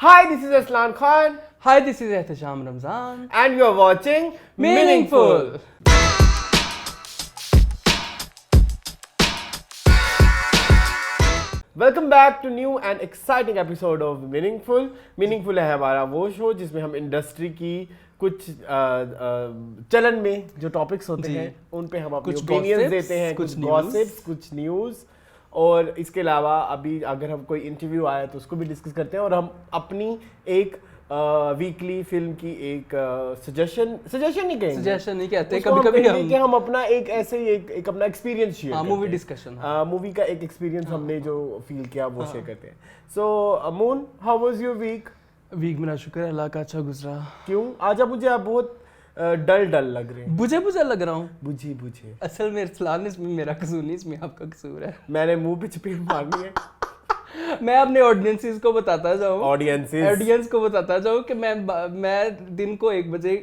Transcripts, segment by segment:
Hi, this is Aslan Khan. Hi, this is Ehtisham Ramzan. And you are watching Meaningful. Welcome back to new and exciting episode of Meaningful. Meaningful है हमारा वो show जिसमें हम industry की कुछ चलन में जो टॉपिक्स होते हैं उन पे हम अपने ओपिनियंस देते हैं, कुछ गॉसिप्स, कुछ न्यूज़, और इसके अलावा अभी अगर हम कोई इंटरव्यू आया तो उसको भी डिस्कस करते हैं, और हम अपनी एक वीकली फिल्म की एक सजेशन नहीं कहते कभी-कभी कि हम अपना एक ऐसे ही एक अपना एक्सपीरियंस शेयर करते हैं, मूवी डिस्कशन, मूवी का एक एक्सपीरियंस हमने जो फील किया वो शेयर करते हैं. सो अमून, हाउ वाज योर वीक? मेरा शुक्र है अल्लाह का अच्छा गुजरा. क्यों आज मुझे आप बहुत डल लग रहे हैं? बुझे लग रहा हूँ. बुझे असल में इरसलान, इसमें मेरा कसूर नहीं, इसमें आपका कसूर है. मैंने मुंह पे चपेट मारनी है. मैं अपने ऑडियंस को बताता जाऊँ ऑडियंस को बताता जाऊँ कि मैं दिन को 1 बजे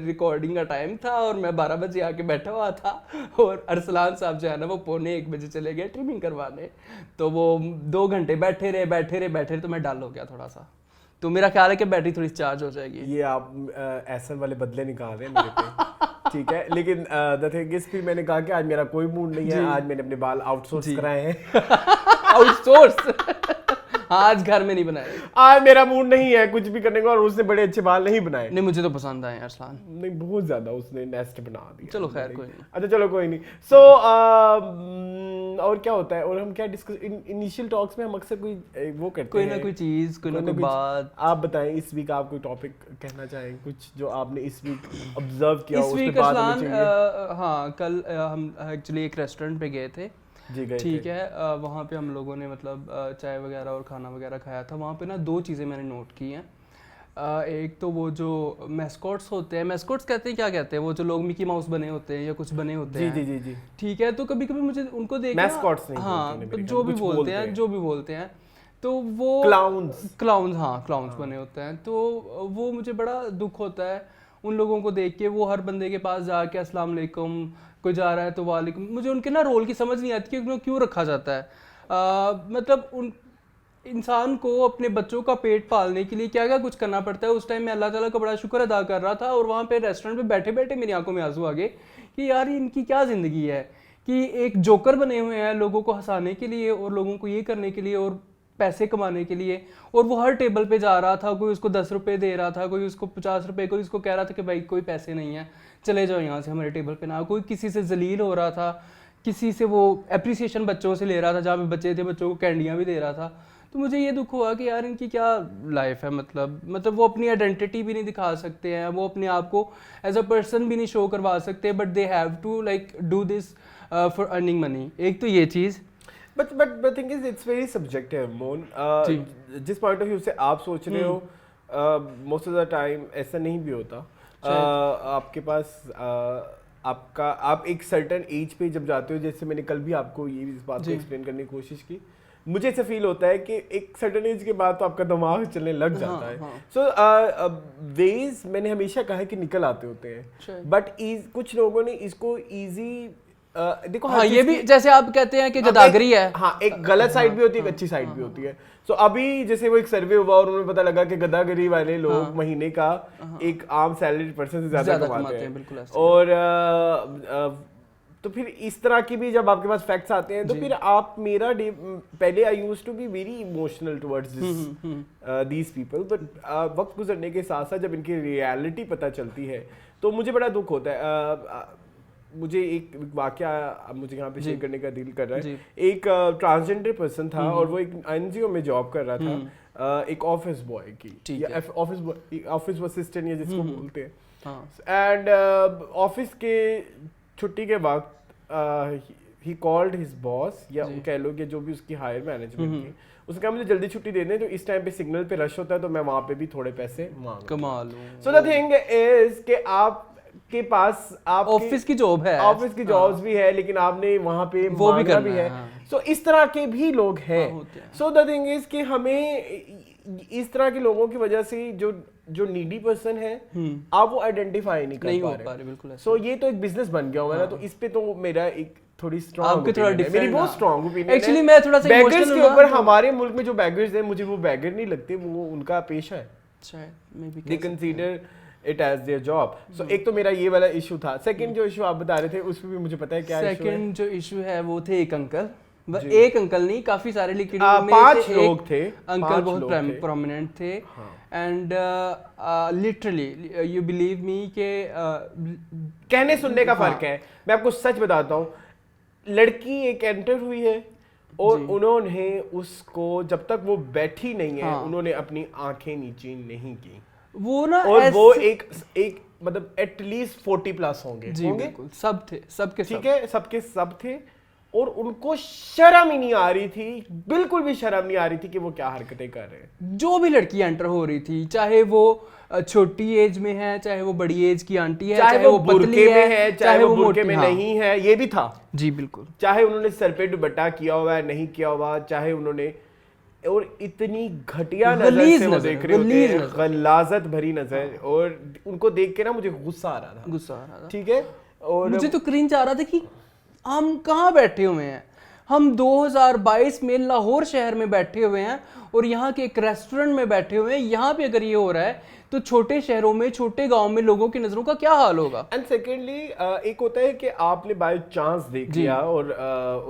रिकॉर्डिंग का टाइम था और मैं 12 बजे आके बैठा हुआ था, और अरसलान साहब जो है ना वो पौने 1 बजे चले गए ट्रिमिंग करवाने. तो वो 2 घंटे बैठे रहे तो मैं डाल हो गया थोड़ा सा. तो मेरा ख्याल है कि बैटरी थोड़ी चार्ज हो जाएगी. ये आप ऐसे वाले बदले निकाल रहे हैं मेरे पे. ठीक है, लेकिन द थिंग इज, फिर मैंने कहा कि आज मेरा कोई मूड नहीं है, आज मैंने अपने बाल आउटसोर्स कराए हैं. आउटसोर्स? आज घर में नहीं बनाए. आज मेरा मूड नहीं है कुछ भी करने का, और उसने बड़े अच्छे बाल नहीं बनाए. नहीं, मुझे तो पसंद आए अरसलान. नहीं, बहुत ज्यादा उसने नेस्ट बना दिया. चलो खैर कोई नहीं. अच्छा चलो कोई नहीं. सो और क्या होता है, और हम क्या डिस्कस इनिशियल टॉक्स में हम अक्सर कोई वो करते हैं, कोई ना कोई चीज, कोई ना कोई बात. आप बताएं इस वीक आप कोई टॉपिक कहना चाहें, कुछ जो आपने इस वीक ऑब्जर्व किया इस वीक अरसलान. हाँ, कल हम एक्चुअली एक रेस्टोरेंट पे गए थे. ठीक है, वहाँ पे हम लोगों ने मतलब चाय वगैरह और खाना वगैरह खाया था. वहाँ पे ना 2 चीज़ें मैंने नोट की हैं. एक तो वो जो मैस्कॉट्स होते हैं, मैस्कॉट्स कहते हैं, क्या कहते हैं वो जो लोग मिकी माउस बने होते हैं या कुछ बने होते हैं. जी. ठीक है, तो कभी कभी मुझे उनको देख मैस्कॉट्स नहीं, हाँ, जो भी बोलते हैं तो वो क्लाउन्स बने होते हैं. तो वो मुझे बड़ा दुख होता है उन लोगों को देख के. वो हर बंदे के पास जाके अस्सलाम वालेकुम, कोई जा रहा है तो वालेकुम. मुझे उनके ना रोल की समझ नहीं आती कि उनको क्यों रखा जाता है. मतलब उन इंसान को अपने बच्चों का पेट पालने के लिए क्या क्या कुछ करना पड़ता है. उस टाइम मैं अल्लाह ताला का बड़ा शुक्र अदा कर रहा था, और वहाँ पे रेस्टोरेंट पे बैठे बैठे मेरी आंखों में आंसू आ गए कि यार इनकी क्या ज़िंदगी है, कि एक जोकर बने हुए हैं लोगों को हंसाने के लिए और लोगों को ये करने के लिए और पैसे कमाने के लिए. और वो हर टेबल पे जा रहा था, कोई उसको 10 रुपये दे रहा था, कोई उसको 50 रुपये, कोई उसको कह रहा था कि भाई कोई पैसे नहीं है, चले जाओ यहाँ से, हमारे टेबल पे ना. कोई किसी से जलील हो रहा था, किसी से वो एप्रिसिएशन बच्चों से ले रहा था, जहाँ पे बच्चे थे बच्चों को कैंडियाँ भी दे रहा था. तो मुझे ये दुख हुआ कि यार इनकी क्या लाइफ है. मतलब वो अपनी आइडेंटिटी भी नहीं दिखा सकते हैं, वो अपने आप को एज अ पर्सन भी नहीं शो करवा सकते, but they have to like do this for earning money. एक तो ये चीज़. But thing is it's very subjective, Moon. जिस पॉइंट ऑफ व्यू से आप सोच रहे हो, मोस्ट ऑफ द टाइम ऐसा नहीं भी होता. आपके पास आप एक सर्टेन एज पे जब जाते हो, जैसे मैंने कल भी आपको ये इस बात को एक्सप्लेन करने की कोशिश की, मुझे ऐसा फील होता है कि एक सर्टेन एज के बाद तो आपका दिमाग चलने लग जाता है. सो वेज मैंने हमेशा कहा है कि निकल आते होते हैं, बट कुछ लोगों ने इसको ईजी देखो. हाँ, ये भी जैसे आप कहते हैं कि गदागरी है. हाँ, एक गलत साइड भी होती है, एक अच्छी साइड भी होती है. सो अभी जैसे वो एक सर्वे हुआ और उन्हें पता लगा कि गदागरी वाले लोग महीने का एक आम सैलरी पर्सन से ज्यादा कमाते हैं. और तो फिर इस तरह की भी जब आपके पास फैक्ट्स आते हैं तो फिर आप पहले I used to be very emotional towards these people, but वक्त गुजरने के साथ साथ जब इनकी रियलिटी पता चलती है तो मुझे बड़ा दुख होता है. मुझे एक वाकया मुझे यहाँ पे शेयर करने का दिल कर रहा है. एक ट्रांसजेंडर पर्सन था और वो एक एनजीओ में जॉब कर रहा था, एक ऑफिस बॉय की, ऑफिस असिस्टेंट या जिसको बोलते हैं. एंड ऑफिस के छुट्टी के वक्त ही कॉल्ड हिज बॉस, या कह लो कि जो भी उसकी हायर मैनेजमेंट थी, उसने कहा मुझे जल्दी छुट्टी दे दें, तो इस टाइम पे सिग्नल पे रश होता है तो मैं वहाँ पे भी थोड़े पैसे कमा लूं. सो द थिंग इज कि आप के पास आप ऑफिस की जॉब है, ऑफिस की जॉब्स भी है, लेकिन आपने वहां पे वो भी करना है. सो इस तरह के भी लोग हैं. सो द थिंग इज कि हमें इस तरह के लोगों की वजह से जो नीडी पर्सन है आप वो आइडेंटिफाई नहीं कर पा रहे. बिल्कुल. सो ये तो एक बिजनेस बन गया हुआ है ना. तो इस पे तो मेरा एक थोड़ी स्ट्रांग मेरी बहुत स्ट्रांग ओपिनियन एक्चुअली मैं थोड़ा सा बैगर्स के ऊपर हमारे मुल्क में जो बैगर्स हैं मुझे वो बैगर नहीं लगते, वो उनका पेशा है, they consider it as their job. So एक तो मेरा ये वाला इशू था। सेकंड जो इशू आप बता रहे थे उसमें भी मुझे पता है क्या इशू है। सेकंड जो इशू है वो थे एक अंकल, एक अंकल नहीं काफी सारे, लेकिन 5 लोग थे, अंकल बहुत प्रोमिनेंट थे and literally you believe me के कहने सुनने का फर्क है। मैं आपको सच बताता हूँ, लड़की एक एंटर हुई है और उन्होंने उसको जब तक वो बैठी नहीं है उन्होंने अपनी आंखें नीचे नहीं की, वो ना और वो एक मतलब एटलीस्ट 40+ होंगे, सब थे, सबके ठीक है, सबके सब थे, और उनको शर्म ही नहीं आ रही थी, बिल्कुल भी शर्म नहीं आ रही थी कि वो क्या हरकतें कर रहे हैं। जो भी लड़की एंटर हो रही थी, चाहे वो छोटी एज में है, चाहे वो बड़ी एज की आंटी है, चाहे वो बुरके में है, चाहे वो बुरके में नहीं है, ये भी था जी बिल्कुल, चाहे उन्होंने सर पे दुपट्टा किया हुआ है नहीं किया हुआ, चाहे उन्होंने, और इतनी घटिया नजर से वो देख रहे होते हैं, गलाजत भरी नजर, और उनको देख के ना मुझे गुस्सा आ रहा था, ठीक है, और मुझे तो क्रिंज आ रहा था कि हम कहाँ बैठे हुए हैं, हम 2022 में लाहौर शहर में बैठे हुए हैं और यहाँ के एक रेस्टोरेंट में बैठे हुए हैं। यहाँ पे अगर ये हो रहा है तो छोटे शहरों में, छोटे गांव में लोगों की नजरों का क्या हाल होगा। एंड सेकेंडली एक होता है कि आपने बाय चांस देख लिया और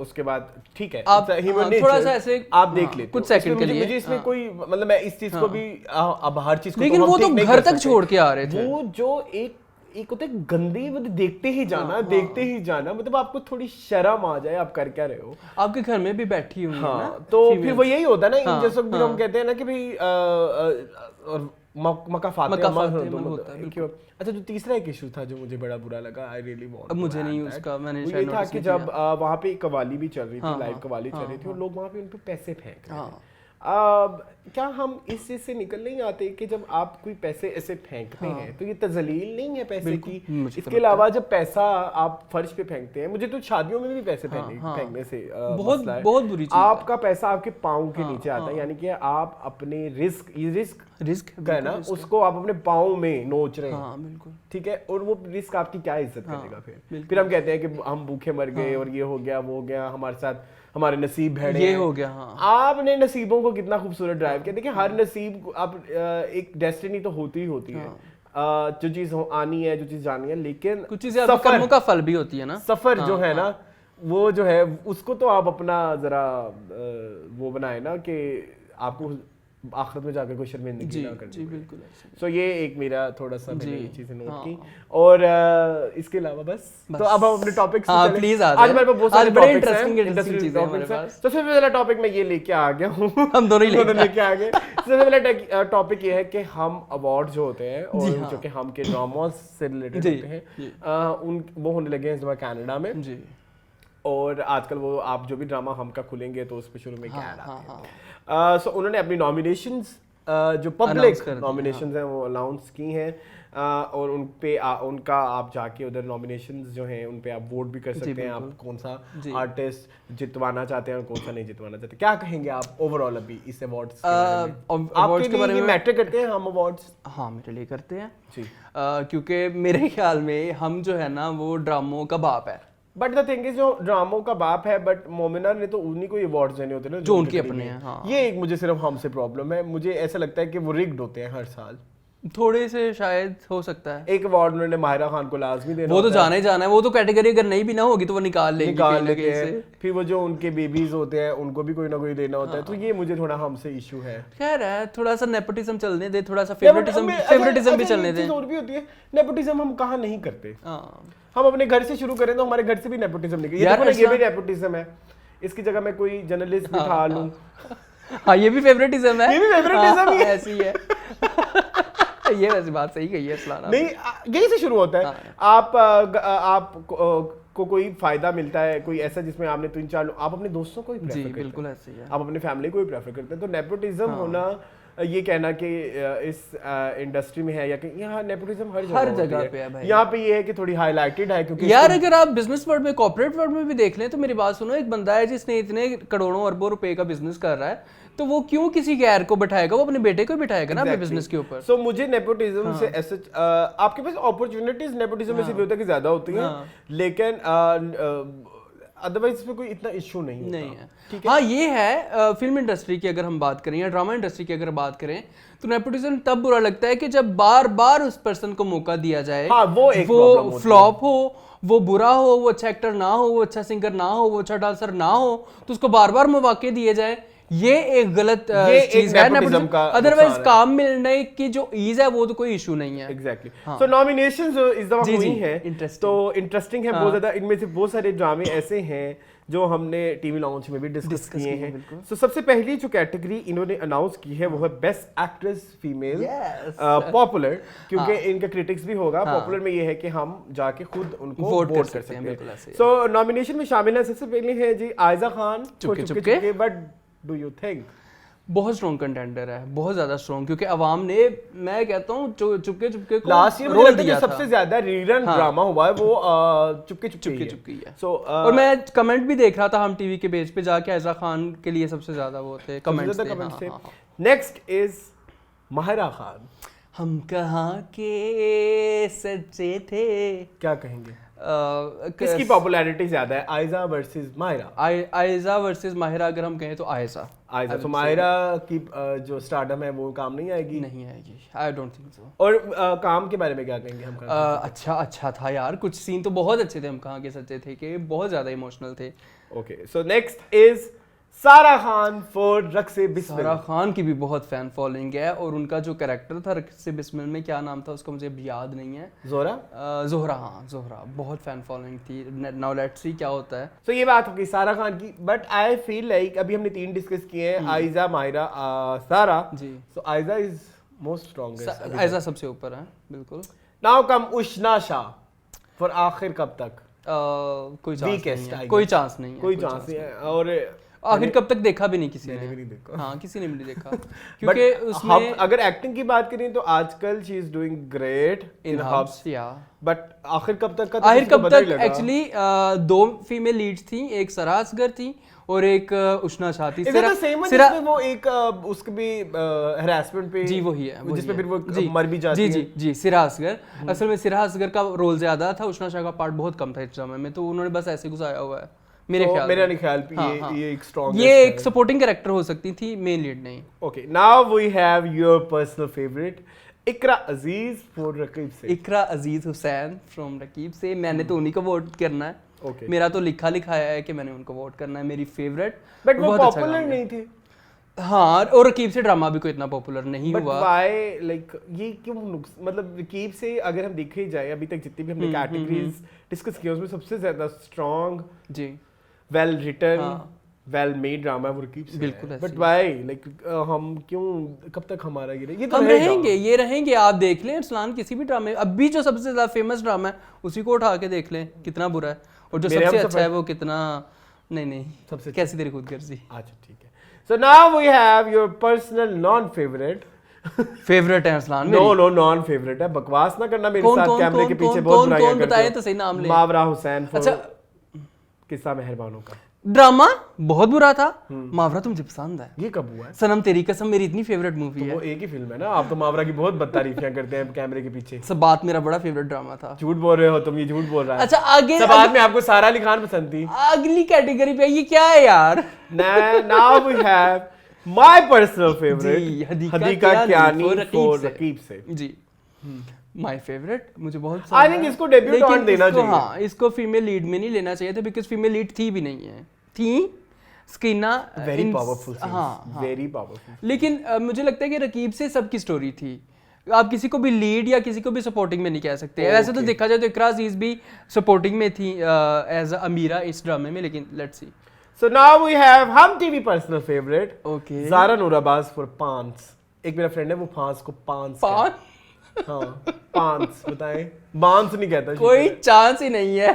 उसके बाद ठीक है आप थोड़ा सा ऐसे आप देख लेते कुछ सेकंड के लिए, मुझे इसमें कोई मतलब मैं इस चीज को भी अब हर चीज को, लेकिन वो तो घर तक छोड़ के आ रहे थे, वो जो एक होता है गंदी, मतलब देखते ही जाना, मतलब आपको थोड़ी शर्म आ जाए, आप कर क्या रहे हो, आपके घर में भी बैठी हुई है ना, तो फिर वो यही होता है ना, जैसे हम कहते हैं ना कि भाई मक्का फातिहा होता है। अच्छा, जो तीसरा एक इशू था जो मुझे बड़ा बुरा लगा, आई रियली वांट, अब मुझे नहीं उसका मैंने ये था कि जब वहाँ पे कवाली भी चल रही थी, लाइव कवाली चल रही थी, और लोग वहाँ पे उन पे पैसे फेंक रहे थे। क्या हम इस चीज से निकल नहीं आते कि जब आप कोई पैसे ऐसे फेंकते हैं तो ये तजलील नहीं है पैसे की? इसके अलावा जब पैसा आप फर्श पे फेंकते हैं, मुझे तो शादियों में भी पैसे फेंकने से बहुत बुरी चीज, आपका पैसा आपके पाँव के नीचे आता है, यानी कि आप अपने रिस्क है ना, उसको आप अपने पाँव में नोच रहे हैं, बिल्कुल ठीक है, और वो रिस्क आपकी क्या इज्जत करेगा फिर हम कहते हैं कि हम भूखे मर गए और ये हो गया वो हो गया, हमारे साथ हमारे नसीब भेड़े ये हो गया। आपने नसीबों को कितना खूबसूरत ड्राइव किया। देखिए हर नसीब आप एक डेस्टिनी तो होती ही होती है, जो चीज आनी है, जो चीज जानी है, लेकिन कुछ चीजें कर्मों का फल भी होती है ना, सफर जो है ना, वो जो है उसको तो आप अपना जरा वो बनाए ना कि आपको आखिरत में जाकर कोई शर्मिंदगी ना करनी। जी बिल्कुल। सो ये एक मेरा थोड़ा सा मैंने ये चीजें नोट की, और इसके अलावा बस तो अब हम अपने टॉपिक से चलें। प्लीज आज हमारे पास बहुत सारे बड़े इंटरेस्टिंग चीजें हमारे पास। सबसे पहला टॉपिक मैं ये लेके आ गया हूँ, हम दोनों ही लेके आ गए। सबसे पहला टॉपिक ये है कि हम अवार्ड जो होते हैं और जो कि हम के ड्रामास से रिलेटेड होते हैं, वो होने लगे हैं इस बार कनाडा में, और आजकल वो आप जो भी ड्रामा हम का खुलेंगे तो उस पे शुरू में क्या आते हैं। सो उन्होंने अपनी नॉमिनेशंस जो पब्लिक नॉमिनेशंस हैं वो अनाउंस की हैं, और उन पे उनका आप जाके उधर नॉमिनेशंस जो हैं उन पे आप वोट भी कर सकते हैं, आप कौन सा आर्टिस्ट जितवाना चाहते हैं और कौन सा नहीं जितवाना चाहते। क्या कहेंगे आप ओवरऑल अभी इस अवार्ड्स के बारे में? मैटर करते हैं हम अवार्ड्स? हाँ, मेरे लिए करते हैं जी, क्योंकि मेरे ख्याल में हम जो है ना वो ड्रामों का बाप है। बट द थिंग इज, जो ड्रामों का बाप है, बट मोमिना ने तो उन्हीं को अवार्ड्स देने होते हैं ना जो उनके अपने हैं। हाँ। ये एक मुझे सिर्फ हमसे प्रॉब्लम है, मुझे ऐसा लगता है कि वो रिग्ड होते हैं हर साल, थोड़े से शायद हो सकता है। एक अवार्ड उन्होंने माहिरा खान को लाजमी देना, वो तो जाना ही जाना है, वो तो कैटेगरी अगर नहीं भी ना होगी तो वो निकाल लेंगे हैं। फिर वो जो उनके बेबीज होते हैं उनको भी कोई ना कोई देना होता है, तो ये मुझे थोड़ा हमसे इशू है। खैर है, थोड़ा सा नेपोटिज्म चलने दे, थोड़ा सा फेवरेटिज्म भी चलने दे। और भी होती है नेपोटिज्म, हम कहाँ नहीं करते। हम अपने घर से शुरू करें तो हमारे घर से भी नेपोटिज्म निकले, ये भी नेपोटिज्म है। इसकी जगह मैं कोई जर्नलिस्ट बिठा लूं, हाँ ये भी फेवरेटिज्म है, ये भी फेवरेटिज्म ही ऐसी है। ये वैसे बात सही कही है सलाना, नहीं यही से शुरू होता है। आप को कोई फायदा मिलता है, कोई ऐसा जिसमें आपने 3-4 आप अपने दोस्तों को ही प्रेफर करते हैं, बिल्कुल ऐसे ही है, आप अपने फैमिली को ही प्रेफर करते हैं। तो नेपोटिज्म होना, ये कहना कि इस इंडस्ट्री में है या कि यहाँ नेपोटिज्म हर जगह पे है भाई। यहाँ पे ये है कि थोड़ी हाईलाइटेड है, क्योंकि यार अगर आप बिजनेस वर्ल्ड में, कॉर्पोरेट वर्ल्ड में भी देख लें तो मेरी बात सुनो, एक बंदा है जिसने इतने करोड़ों अरबों रुपए का बिजनेस कर रहा है, तो वो क्यों किसी गैर को बिठाएगा, वो अपने बेटे को बिठाएगा ना अपने बिजनेस के ऊपर। सो मुझे नेपोटिज्म से ऐसे आपके पास अपॉर्चुनिटीज नेपोटिज्म में सिर्फ होता है कि ज्यादा होती हैं, लेकिन अदरवाइज इसमें कोई इतना इशू नहीं है। ठीक है। हाँ ये है, फिल्म इंडस्ट्री की अगर हम बात करें या ड्रामा इंडस्ट्री की अगर बात करें तो नेपोटिज्म तब बुरा लगता है कि जब बार बार उस पर्सन को मौका दिया जाए। हाँ, वो फ्लॉप हो, वो बुरा हो, वो अच्छा एक्टर ना हो, वो अच्छा सिंगर ना हो, वो अच्छा डांसर ना हो, तो उसको बार बार मौके दिए जाए, ये एक गलत चीज है नेपोटिज्म का। अदरवाइज काम मिलने की जो ईज है वो तो कोई इशू नहीं है। एग्जैक्टली। सो नॉमिनेशंस इस दफा हुई हैं तो इंटरेस्टिंग है बहुत ज्यादा। इनमें से बहुत सारे ड्रामे ऐसे हैं जो हमने टीवी लॉन्च में भी डिस्कस किए हैं। सो सबसे पहली जो कैटेगरी इन्होंने अनाउंस की है वो है बेस्ट एक्ट्रेस फीमेल पॉपुलर, क्योंकि इनका क्रिटिक्स भी होगा। पॉपुलर में ये है कि हम जाके खुद उनको वोट कर सकते हैं। सो नॉमिनेशन में शामिल है, सबसे पहले है जी Aiza Khan, Chupke Chupke. But do you think बहुत स्ट्रॉन्ग कंटेंडर है, बहुत ज्यादा स्ट्रॉन्ग, क्योंकि अवाम ने, मैं कहता हूँ चुपके चुपके को लास्ट ईयर रोल दिया था। सबसे ज्यादा रीरन ड्रामा हुआ है वो चुपके चुपके है। सो और मैं कमेंट भी देख रहा था हम टीवी के पेज पे जाके, आयजा खान के लिए सबसे ज्यादा वो थे कमेंट्स थे। Next is Mahira Khan. हम कहाँ के सच्चे थे, क्या कहेंगे किसकी पॉपुलैरिटी ज्यादा है, आयजा वर्सेस माहिरा? आयजा वर्सेस माहिरा अगर हम कहें तो आयजा। तो माहिरा की जो स्टारडम है वो काम नहीं आएगी? नहीं आएगी, आई डोंट थिंक सो। और काम के बारे में क्या कहेंगे हम? अच्छा था यार, कुछ सीन तो बहुत अच्छे थे हम कहाँ के सच्चे थे कि बहुत ज्यादा इमोशनल थे। ओके, सो नेक्स्ट इज सारा खान फॉर रक्से बिस्मिल। सारा खान की भी बहुत फैन फॉलोइंग है और उनका जो कैरेक्टर था रक्से बिस्मिल में, क्या नाम था उसका मुझे याद नहीं है। जोहरा। हाँ जोहरा, बहुत फैन फॉलोइंग थी। नाउ लेट्स सी क्या होता है। तो ये बात होगी सारा खान की, बट आई फील लाइक अभी हमने 3 डिस्कस किए हैं, आयजा, माहिरा, सारा जी। सो Aiza is most strongest, Aiza सबसे ऊपर है बिल्कुल। Now come Ushana Shah for आखिर कब तक। कोई चांस नहीं है। और आखिर कब तक देखा भी नहीं किसी ने, नहीं देखा। हाँ किसी ने भी नहीं देखा क्योंकि उसमें हम अगर एक्टिंग की बात करें तो आजकल she is doing great in hubs, but आखिर कब तक एक्चुअली 2 फीमेल लीड्स थी, एक सरा असगर थी और एक उशना शाह थी। वो एक उसके भी हरासमेंट पे जी वही है जिसमें फिर वो मर भी जाती है। जी सिरा असगर। असल में सिरा असगर का रोल ज्यादा था, उशना शाह का पार्ट बहुत कम था इस ड्रामे में, तो उन्होंने बस ऐसे घुसाया हुआ है मेरे ख्याल पे। ये एक स्ट्रॉन्ग, ये एक सपोर्टिंग कैरेक्टर हो सकती थी, मेन लीड नहीं। Okay, now we have your personal favourite Iqra Aziz for Raqeeb Se. Iqra Aziz Hussain from Raqib से। मैंने तो उन्हीं को वोट करना है। मेरा तो लिखाया है कि मैंने उनको वोट करना है, मेरी फेवरेट। बट वो पॉपुलर नहीं थे। हाँ, और रकीब से ड्रामा भी कोई इतना पॉपुलर नहीं हुआ। बट व्हाई, लाइक ये क्यों, मतलब रकीब से अगर हम देखे जाए अभी तक जितनी भी हमने कैटेगरीज डिस्कस की उसमें सबसे ज्यादा स्ट्रॉन्ग जी well written well made drama वो रकीब से बिल्कुल। बट व्हाई, लाइक हम क्यों, कब तक हमारा ये तो हम रहेंगे आप देख लें अरसलान, किसी भी ड्रामे अभी जो सबसे ज्यादा फेमस ड्रामा है उसी को उठा के देख लें कितना बुरा है, और जो सबसे अच्छा है वो कितना नहीं सबसे कैसी तेरी खुदगर्जी। अच्छा ठीक है, so now we have your personal non favourite है अरसलान। नो नॉन फेवरेट है, बकवास ना करना मेरे साथ, कैमरे के पीछे बहुत बुराइयां करते हो। बताएं तो सही नाम ले। मावरा हुसैन। अच्छा, किस्सा मेहरबानों का ड्रामा बहुत बुरा था। मावरा तो मुझे पसंद है। ये कब हुआ है? सनम तेरी कसम मेरी इतनी फेवरेट मूवी है। वो एक ही फिल्म है ना, आप तो मावरा की बहुत बदतारीफियां करते हैं कैमरे के पीछे। सब बात मेरा बड़ा फेवरेट ड्रामा था। झूठ बोल रहे हो तुम, ये झूठ बोल रहा है। अच्छा आगे सब बाद में आपको सारा अली खान पसंद थी। अगली कैटेगरी पे ये क्या है यार? Now we have my personal favourite Hadiqa Kiani for Raqeeb Se जी। माय फेवरेट, मुझे बहुत पसंद है। आई थिंक इसको डेब्यूट ऑन देना चाहिए। हाँ, इसको फीमेल लीड में नहीं लेना चाहिए था, बिकॉज़ फीमेल लीड थी भी नहीं है। थी स्कीना, वेरी पावरफुल। हाँ, वेरी पावरफुल। लेकिन मुझे लगता है कि रकीब से सबकी स्टोरी थी, आप किसी को भी लीड या किसी को भी सपोर्टिंग में नहीं कह सकते। वैसे तो देखा जाए तो इकरा अजीज भी सपोर्टिंग में थी एज अमीरा इस ड्रामे में, लेकिन let's see. So now we have Hum TV personal favourite okay Zara Noor Abbas for पांस। एक मेरा फ्रेंड है वो फांस को पांस हाँ पांस बताएं, बांस नहीं कहता, कोई चांस ही नहीं है।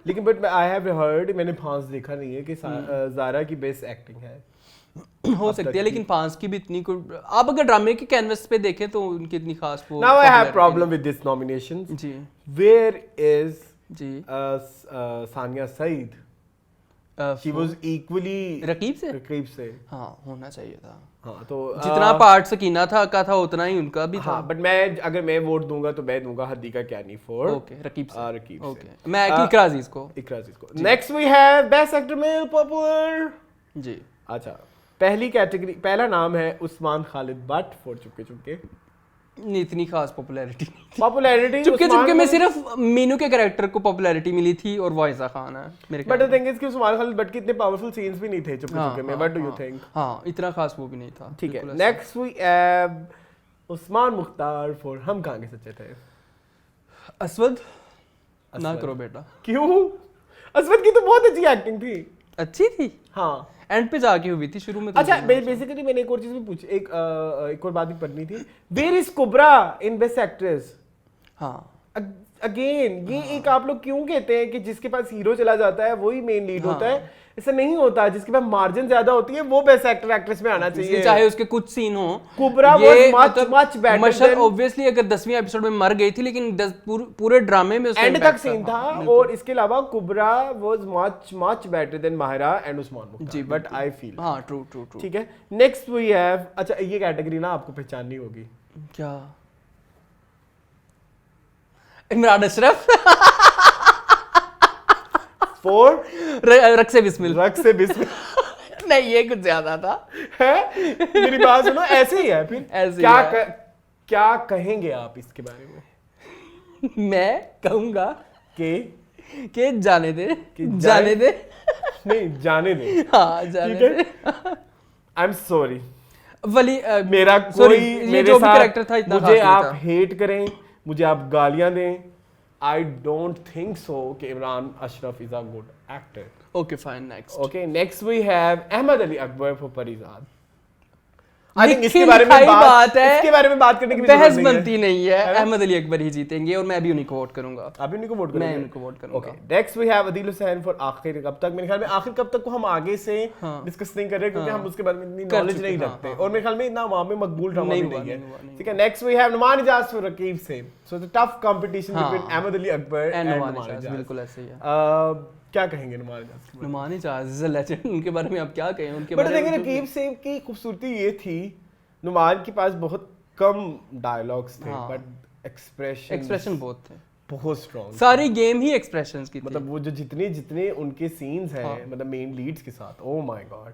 लेकिन बट आई हैव हर्ड, मैंने फांस देखा नहीं है, कि ज़ारा की बेस्ट एक्टिंग है। हो सकती है, लेकिन फांस की भी इतनी आप अगर ड्रामे के कैनवस पे देखें तो उनकी इतनी खास वो। Now I have problem with this nominations जी। वेयर इज जी Sania Saeed? She was equally Raqeeb Se हाँ, होना चाहिए था। हाँ तो जितना पार्ट सकीना था का था उतना ही उनका भी था। हाँ बट मैं अगर मैं वोट दूंगा तो मैं दूंगा Hadiqa Kiani for okay Raqeeb Se. Raqeeb Se. Okay मैं इकरा अजीज को। Next we have best actor male popular जी। अच्छा पहली कैटेगरी, पहला नाम है उस्मान खालिद बट फॉर चुपके चुपके। नहीं इतनी खास पॉपुलैरिटी चुपके चुपके में सिर्फ मीनू के कैरेक्टर को पॉपुलैरिटी मिली थी और वाइजा खान है मेरे बट द थिंग इज कि उस्मान खालिद बट के इतने पावरफुल सीन्स भी नहीं थे चुपके चुपके में। What do you think? हां इतना खास वो भी नहीं था। ठीक है next we have Usman Mukhtar for Hum Kahan के सच्चे थे। असवद ना करो बेटा। क्यों? असवद की तो बहुत अच्छी एक्टिंग थी। अच्छी थी हाँ एंड पे जाके हुई थी शुरू में तो। अच्छा बेसिकली मैंने एक और चीज भी पूछी, एक और बात भी पढ़नी थी। Where is Kubra in best actress? हाँ अगेन ये एक आप लोग क्यों कहते हैं कि जिसके पास हीरो चला जाता है वही मेन लीड होता है? ऐसा नहीं होता, जिसके पास मार्जिन ज्यादा होती है वो बेस्ट एक्टर एक्ट्रेस में आना चाहिए, चाहे उसके कुछ सीन हो। कुबरा वाज मच बेटर मशर ऑब्वियसली अगर 10वीं एपिसोड में मर गई थी लेकिन पूरे ड्रामे में उसका एंड तक सीन था। और इसके अलावा Kubra was much better than Mahira and Usman Mukhtar ji. But I feel हां ट्रू ठीक है नेक्स्ट वी हैव अच्छा ये कैटेगरी ना आपको पहचाननी होगी क्या? इमरान अशरफ फॉर रख से बिस्मिल नहीं ये कुछ ज्यादा था है। मेरी बात सुनो ऐसे ही है फिर ऐसे क्या कहेंगे आप इसके बारे में? मैं कहूंगा कि जाने दे नहीं जाने दे हाँ जाने दे। आई एम सॉरी वली मेरा कोई मेरे जो साथ कैरेक्टर था इतना मुझे आप हेट करें, मुझे आप गालियां दें, I don't think so कि Imran Ashraf is a good actor. Okay fine next. Okay next we have Ahmad Ali Akbar for Parizad. I think इसके बारे में बात करने की बहस बनती नहीं है। अहमद अली अकबर ही जीतेंगे और मैं भी उन्हीं को वोट करूंगा। अभी उन्हीं को वोट करूंगा। मैं उन्हीं को वोट करूंगा। Okay next we have Adeel Hussain for आखिर कब तक। मेरे ख्याल में आखिर कब तक को हम आगे से डिस्कस नहीं कर रहे क्योंकि हम उसके बारे में इतनी नॉलेज नहीं रखते और मेरे ख्याल में इतना वहां में मकबूल ड्रामा भी नहीं है। ठीक है next we have Noman Ijaz for Raqeeb Se. So the tough competition between Ahmad Ali Akbar and Numan Ijaz. बिल्कुल ऐसे ही है। क्या कहेंगे Noman Ijaz? Noman Ijaz is a legend, उनके बारे में आप क्या कहें? उनके बारे में रकीब से की खूबसूरती ये थी नुमान के पास बहुत कम डायलॉग्स थे बट एक्सप्रेशन बहुत स्ट्रॉन्ग। सारी गेम ही एक्सप्रेशंस की थी। मतलब वो जो जितने उनके सीन्स हैं मतलब मेन लीड्स के साथ, ओह माय गॉड।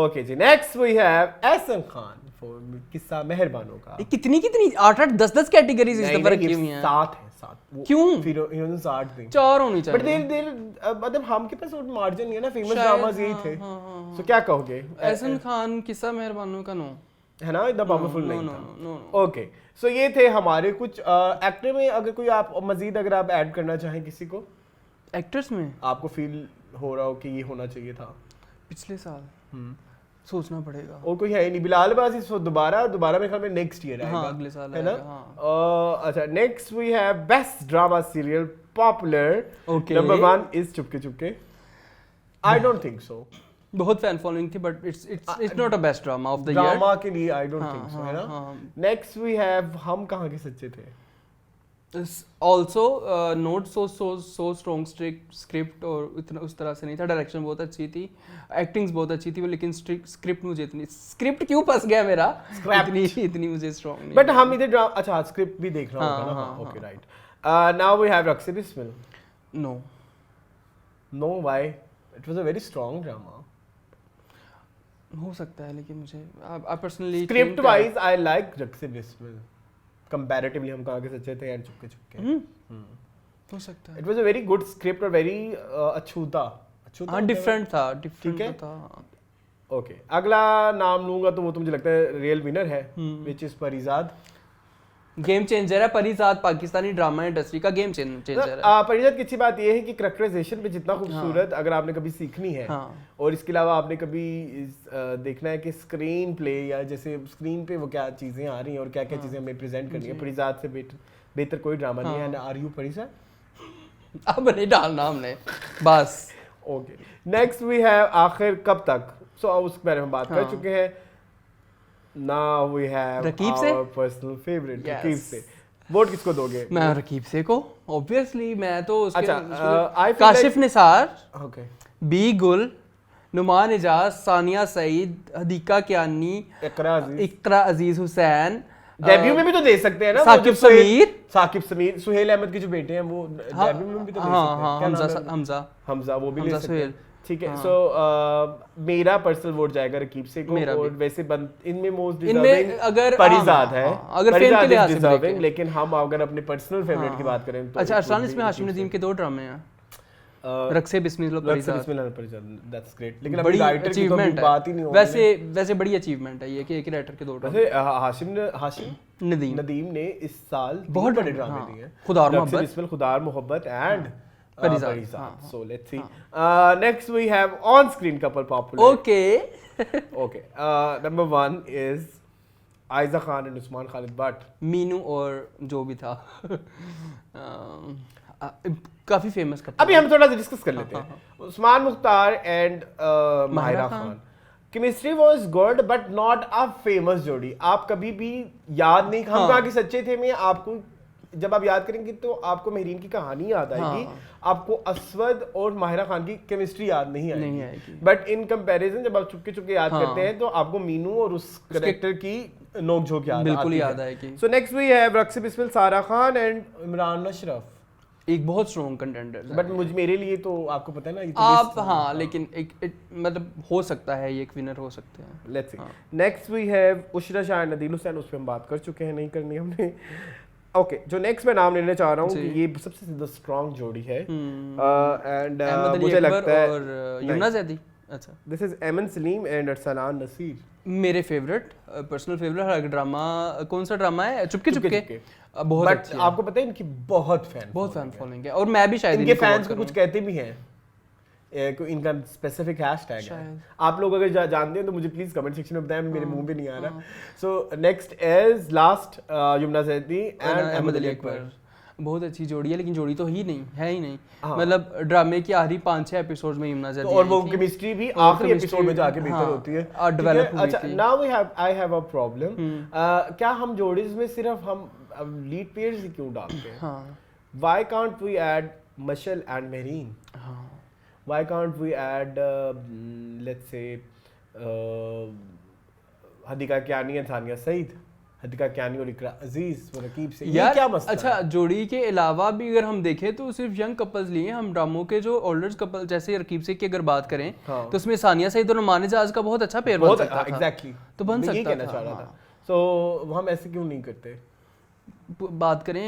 ओके जी next we have Ehsan Khan for Qissa Meherbano का। कितनी 8 10 कैटेगरीज इस दफा रखी हुई हैं। 7 है 7 क्यों? फिर इन्होंने 7 दी, 4 होनी चाहिए। बट देर मतलब हम के पास मार्जिन नहीं है ना, फेमस ड्रामास यही थे। सो क्या कहोगे? एहसन खान किस्सा मेहरबानों का नो है ना, इतना पावरफुल नहीं था। ओके सो ये थे हमारे कुछ एक्टर में। अगर कोई आप मजीद अगर आप ऐड करना चाहें किसी को एक्टर्स में आपको फील हो रहा हो कि ये होना चाहिए था पिछले साल, सोचना पड़ेगा। और कोई है नहीं। बिलाल बाजी दोबारा मेरे ख्याल में नेक्स्ट ईयर आएगा। हाँ, अगले साल है ना। अच्छा next we have best drama serial popular. Number 1 is Chupke Chupke. I don't think so. बहुत फैन फॉलोइंग थी but it's not a best drama of the year. Drama के लिए आई डोंट थिंक सो, है ना। नेक्स्ट वी हैव हम कहां के सच्चे थे। Also note so strong script और इतना उस तरह से नहीं था। डायरेक्शन बहुत अच्छी थी, एक्टिंग्स बहुत अच्छी थी लेकिन स्क्रिप्ट मुझे इतनी स्क्रिप्ट क्यों फंस गया मेरा इतनी मुझे स्ट्रॉन्ग नहीं। बट हम इधर अच्छा स्क्रिप्ट भी देख रहा होगा ना। Okay right now we have Raqse Bismil. No why? It was a very strong drama. हो सकता है लेकिन मुझे I personally script wise I like Raqse Bismil comparatively. हम कहां के सच्चे थे एंड चुपके चुपके। हो सकता है। It was a very good script और वेरी अछूता हां डिफरेंट था। ओके अगला नाम लूंगा तो वो तो मुझे लगता है रियल विनर है which is Parizad. Game changer है परिजाद, पाकिस्तानी ड्रामा इंडस्ट्री का गेम चेंजर है। परिजाद की अच्छी बात ये है कि करैक्टराइजेशन पे जितना खूबसूरत अगर आपने कभी सीखनी है और इसके अलावा आपने कभी देखना है कि स्क्रीन प्ले या जैसे स्क्रीन पे वो क्या चीजें आ रही हैं और क्या क्या चीजें हमें प्रेजेंट करनी है, परिजाद से बेहतर कोई ड्रामा नहीं है। Are you Parizaad? अब नहीं डालना हमने बस। ओके नेक्स्ट वी हैव आखिर कब तक। सो उस बारे में बात कर चुके हैं। Now we have Raqib our से? personal favorite रकीब से। वोट किसको दोगे? मैं रकीब से को ऑब्वियसली। मैं तो उसके अच्छा काशिफ निसार, ओके बी गुल, नुमान इजाज, सानिया सईद, हदीका कियानी, इकरा अजीज हुसैन, डेब्यू में भी तो दे सकते हैं ना, साकिब समीर, सुहेल अहमद के जो बेटे हैं वो डेब्यू में भी तो दे सकते हैं। हमजा वो भी ले सकते हैं। ठीक है, सो मेरा पर्सनल वोट जाएगा रकीब से को, और वैसे इनमें मोस्ट डिजर्विंग अगर परिजाद है, अगर फेम के लिहाज से डिजर्विंग, लेकिन हम अगर अपने पर्सनल फेवरेट की बात करें तो अच्छा, अरसलान इसमें हाशिम नदीम के 2 ड्रामे हैं, रक्से बिस्मिल्लाह परिजाद, दैट्स ग्रेट, लेकिन अभी राइटर की तो बात ही नहीं हो रही। वैसे बड़ी अचीवमेंट है ये कि एक राइटर के 2 ड्रामे। वैसे हाशिम नदीम ने इस साल बहुत बड़े ड्रामे दिए हैं, खुदा और मोहब्बत and Parizad. So let's see. Next we have on-screen couple popular. Okay. Number 1 is Aiza Khan and Usman Khalid Butt. Meenu और जो भी था काफी फेमस कपल। अभी हम थोड़ा सा डिस्कस कर लेते हैं। Usman Mukhtar and Mahira Khan, chemistry was good but not a famous जोड़ी। आप कभी भी याद नहीं, हम कहाँ के सच्चे थे में आपको जब आप याद करेंगे तो आपको मेहरीन की कहानी याद आएगी, आपको असवद और माहिरा खान की केमिस्ट्री याद नहीं आएगी। बट इन कंपैरिजन जब आप चुपके चुपके याद करते हैं तो आपको मीनू और उस कैरेक्टर की नोकझोंक याद आएगी। So next we have Raqse Bismil, सारा खान एंड इमरान अशरफ, एक बहुत स्ट्रॉन्ग कंटेंडर। बट मेरे लिए तो आपको पता है ना, ये तो आप लेकिन एक मतलब हो सकता है ये एक विनर हो सकते हैं। Let's see. Next we have Ushna Shah and Nadeel Hussain, उस पे हम बात कर चुके हैं, नहीं करनी हमने। ओके, जो नेक्स्ट मैं नाम लेने चाह रहा हूँ कि ये सबसे ज्यादा स्ट्रॉन्ग जोड़ी है, एंड मुझे लगता है और युमना ज़ैदी। अच्छा, दिस इज एमन सलीम एंड अरसलान नसीर, मेरे फेवरेट, पर्सनल फेवरेट ड्रामा। कौन सा ड्रामा है? चुपके चुपके। बहुत बट आपको पता है इनकी बहुत फैन फॉलोइंग है, और मैं भी शायद इनके फैंस को कुछ कहते भी हैं, इनका स्पेसिफिक हैशटैग है। आप लोग अगर जानते हैं तो मुझे प्लीज कमेंट सेक्शन में बताएं, मेरे मुंह पे नहीं आ रहा। So next is last Yumna Zaidi and Ahmed Ali Akbar. बहुत अच्छी जोड़ी है, लेकिन जोड़ी तो ही नहीं है। मतलब ड्रामे की आखिरी 5-6 एपिसोड्स में युमना ज़ैदी और वो केमिस्ट्री भी आखिरी एपिसोड में जाके बेहतर होती है, डेवलप हुई। अच्छा, now I have a problem. क्या हम जोड़ीज में सिर्फ हम लीड पेयर्स ही क्यों डालते हैं? Why can't we add Mashal and Mehreen? Why can't we add let's say Hadiqa Kiani and Sania Saeed, Hadiqa Kiani और इकरा अजीज और रकीब से? ये क्या मसला? अच्छा, जोड़ी के अलावा भी अगर हम देखें तो सिर्फ यंग कपल्स लिए हम ड्रामों के, जो ओल्डर कपल जैसे रकीब से की अगर बात करें तो उसमें सानिया सईद और नुमान इजाज का बहुत अच्छा पेयर बन सकता था। एग्जैक्टली, तो बन सकता था। चाह रहा था। सो हम ऐसे क्यों नहीं करते? बात करें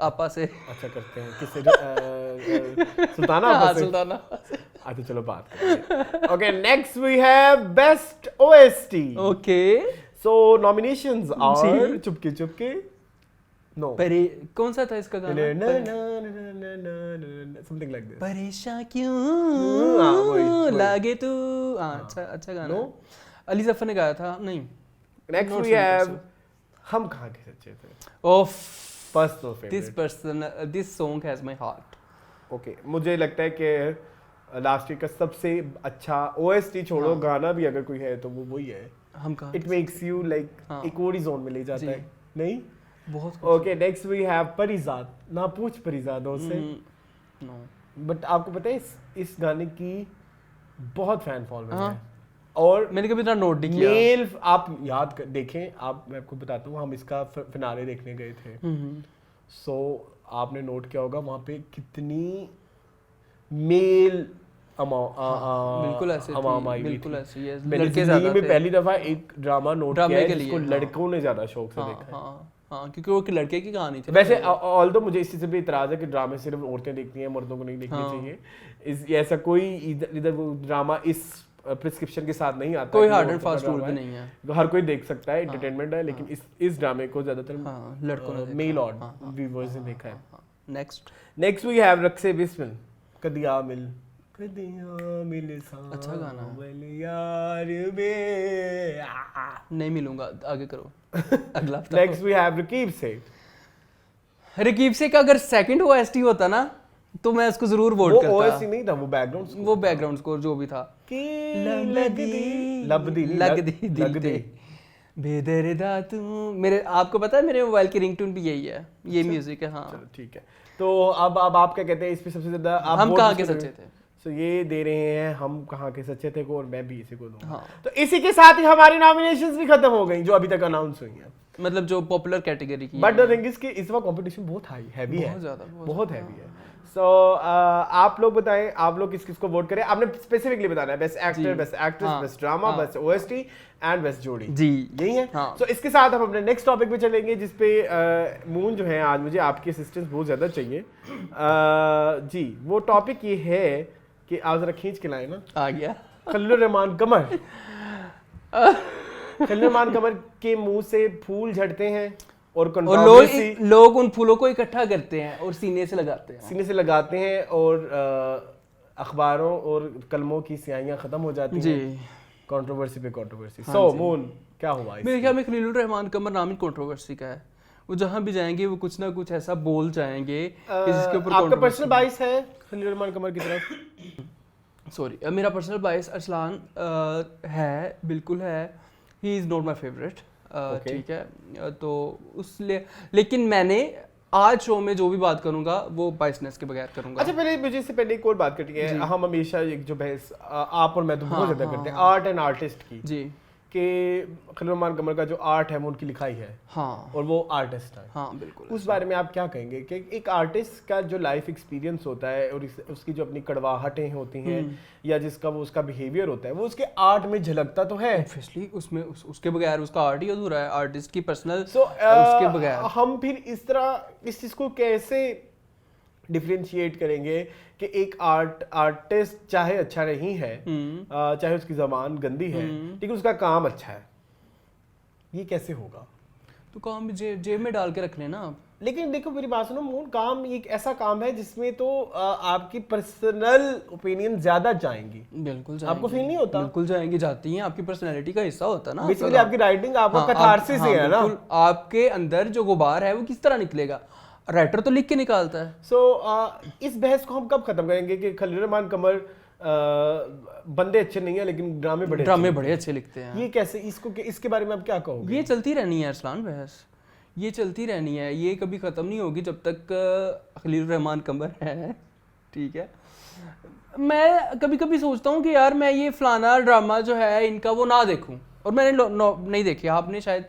आपा से। अच्छा, करते हैं किससे? सुल्ताना आपा से। सुल्ताना। अच्छा, चलो बात करते हैं। Okay, next we have best OST. Okay, so nominations are Chupke Chupke, no परे, कौन सा था इसका गाना? समथिंग लाइक दिस, परेशान क्यों लागे तू। अच्छा गाना। नो, अली जफर ने गाया था। नहीं। नेक्स्ट वी हैव हम कहाँ के सच्चे थे। ओफ, personal favorite. This song has my heart. Okay, मुझे लगता है कि लास्ट ईयर का सबसे अच्छा OST छोड़ो, गाना भी अगर कोई है तो वो वही है। हम कहाँ? It makes you like एक और ही जोन में ले जाता है, नहीं? बहुत। Okay, next we have Parizad. ना पूछ परिजादों से। No. But आपको पता है इस गाने की बहुत फैन फॉलोइंग है, और मैंने कभी इतना नोट नहीं किया। मेल आप याद देखें, आप, मैं आपको बताता हूँ, हम इसका फिनाले देखने गए थे। सो आपने नोट किया होगा वहाँ पे कितनी मेल बिल्कुल ऐसे मैंने जिंदगी में पहली दफा एक ड्रामा नोट किया है जिसको लड़कों ने ज्यादा शौक से देखा है। क्योंकि वो लड़के की कहानी थी। वैसे ऑल्दो मुझे इसी से भी इतराज है कि ड्रामे सिर्फ औरतें देखती हैं, मर्दों को नहीं देखनी चाहिए। ऐसा कोई इधर वो ड्रामा इस प्रिस्क्रिप्शन के साथ नहीं आता, कोई हार्ड एंड फास्ट रूल भी नहीं है, हर कोई देख सकता है, एंटरटेनमेंट है। लेकिन इस ड्रामे को ज्यादातर लड़कों ने मेल और व्यूअर्स ने देखा है। नेक्स्ट वी हैव रक्से बिस्मिल, कदिया मिल साथ। अच्छा गाना है यार नहीं मिलूंगा, आगे करो। अगला next we have Raqib Se. Raqeeb से का अगर सेकंड ओएसटी होता ना तो मैं उसको जरूर वोट करता। वो ओएसटी नहीं था, वो बैकग्राउंड स्कोर जो भी था। लग दी बेदर्दा तू। मेरे, आपको पता है मेरे मोबाइल की रिंगटोन भी यही है, ये म्यूजिक है। हाँ, चलो ठीक है। तो अब आप क्या कहते हैं इस पे सबसे ज्यादा हम कहाँ के सच्चे थे? सो ये दे रहे हैं हम कहाँ के सच्चे थे को, और मैं भी इसी को दूंगा। तो इसी के साथ ही हमारी नॉमिनेशंस भी खत्म हो गई जो अभी तक अनाउंस हुई हैं, मतलब जो पॉपुलर कैटेगरी की। बट द थिंग इज कि इस बार कंपटीशन बहुत हाई हैवी है, बहुत हैवी है। सो आप लोग बताएं, आप लोग किस किस को वोट करें? आपने स्पेसिफिकली बताना है best actor, best actress, best drama, best OST and best जोड़ी जी, यही है। सो इसके साथ हम अपने नेक्स्ट टॉपिक पे चलेंगे जिसपे मून जो है आज मुझे आपकी असिस्टेंस बहुत ज्यादा चाहिए। जी वो टॉपिक ये है कि आप जरा खींच के लाए ना, आ गया खलीलुर रहमान कमर। खलीलुर रहमान कमर के मुंह से फूल झड़ते हैं और लोग उन फूलों को इकट्ठा करते हैं और सीने से लगाते हैं और अखबारों और कलमों की स्याहियां खत्म हो जाती हैं कंट्रोवर्सी पे कंट्रोवर्सी। सो मून क्या हुआ? मेरे ख्याल में खलीलुर रहमान कमर नाम ही कंट्रोवर्सी का है। वो जहां भी जाएंगे वो कुछ ना कुछ ऐसा बोल जाएंगे जिसके ऊपर आपका पर्सनल बाइस है खलीलुर रहमान कमर की तरफ? सॉरी, मेरा पर्सनल बाइस अरसलान है, बिल्कुल है। He is not my favourite, ठीक है। तो उसलिए, लेकिन मैंने आज शो में जो भी बात करूंगा वो बाइसनेस के बगैर करूंगा। अच्छा, पहले मुझे इससे पहले एक और बात करनी है। हम हमेशा एक जो बहस आप और मैं तो बहुत ज्यादा करते हैं आर्ट एंड आर्टिस्ट की, जी, कि खलीलुर रहमान कमर का जो आर्ट है वो उनकी लिखाई है, हाँ, और वो आर्टिस्ट है, हाँ बिल्कुल। उस बारे में आप क्या कहेंगे कि एक आर्टिस्ट का जो लाइफ एक्सपीरियंस होता है और उसकी जो अपनी कड़वाहटें होती हैं या जिसका वो उसका बिहेवियर होता है वो उसके आर्ट में झलकता तो है ऑब्वियसली। उसमें उसके बगैर उसका आर्ट ही अधूरा है, आर्टिस्ट की पर्सनल उसके बगैर। हम फिर इस तरह इस चीज को कैसे डिफरेंशिएट करेंगे कि एक आर्टिस्ट चाहे अच्छा नहीं है, चाहे उसकी जबान गंदी है, लेकिन उसका काम अच्छा है, ये कैसे होगा? तो काम जेब में डाल के रख लेना आप। लेकिन देखो मेरी बात सुनो मून, काम एक ऐसा काम है जिसमें तो आपकी पर्सनल ओपिनियन ज्यादा जाएंगी। बिल्कुल जाएंगी। आपको फील नहीं होता? बिल्कुल जाएंगी, जाती हैं, आपकी पर्सनैलिटी का हिस्सा होता है ना। बेसिकली आपकी राइटिंग आपका कैथार्सिस है ना। आपके अंदर जो गुबार है वो किस तरह निकलेगा? राइटर तो लिख के निकालता है। सो इस बहस को हम कब खत्म करेंगे कि खलीलुर रहमान कमर बंदे अच्छे नहीं है लेकिन ड्रामे बड़े अच्छे लिखते हैं? ये कैसे, इसके बारे में आप क्या कहोगे? ये चलती रहनी है अरसलान बहस, ये चलती रहनी है, ये कभी ख़त्म नहीं होगी जब तक खलीलुर रहमान कमर है, ठीक है। मैं कभी कभी सोचता हूँ कि यार मैं ये फलाना ड्रामा जो है इनका वो ना देखूँ, और मैंने नहीं देखी। आपने शायद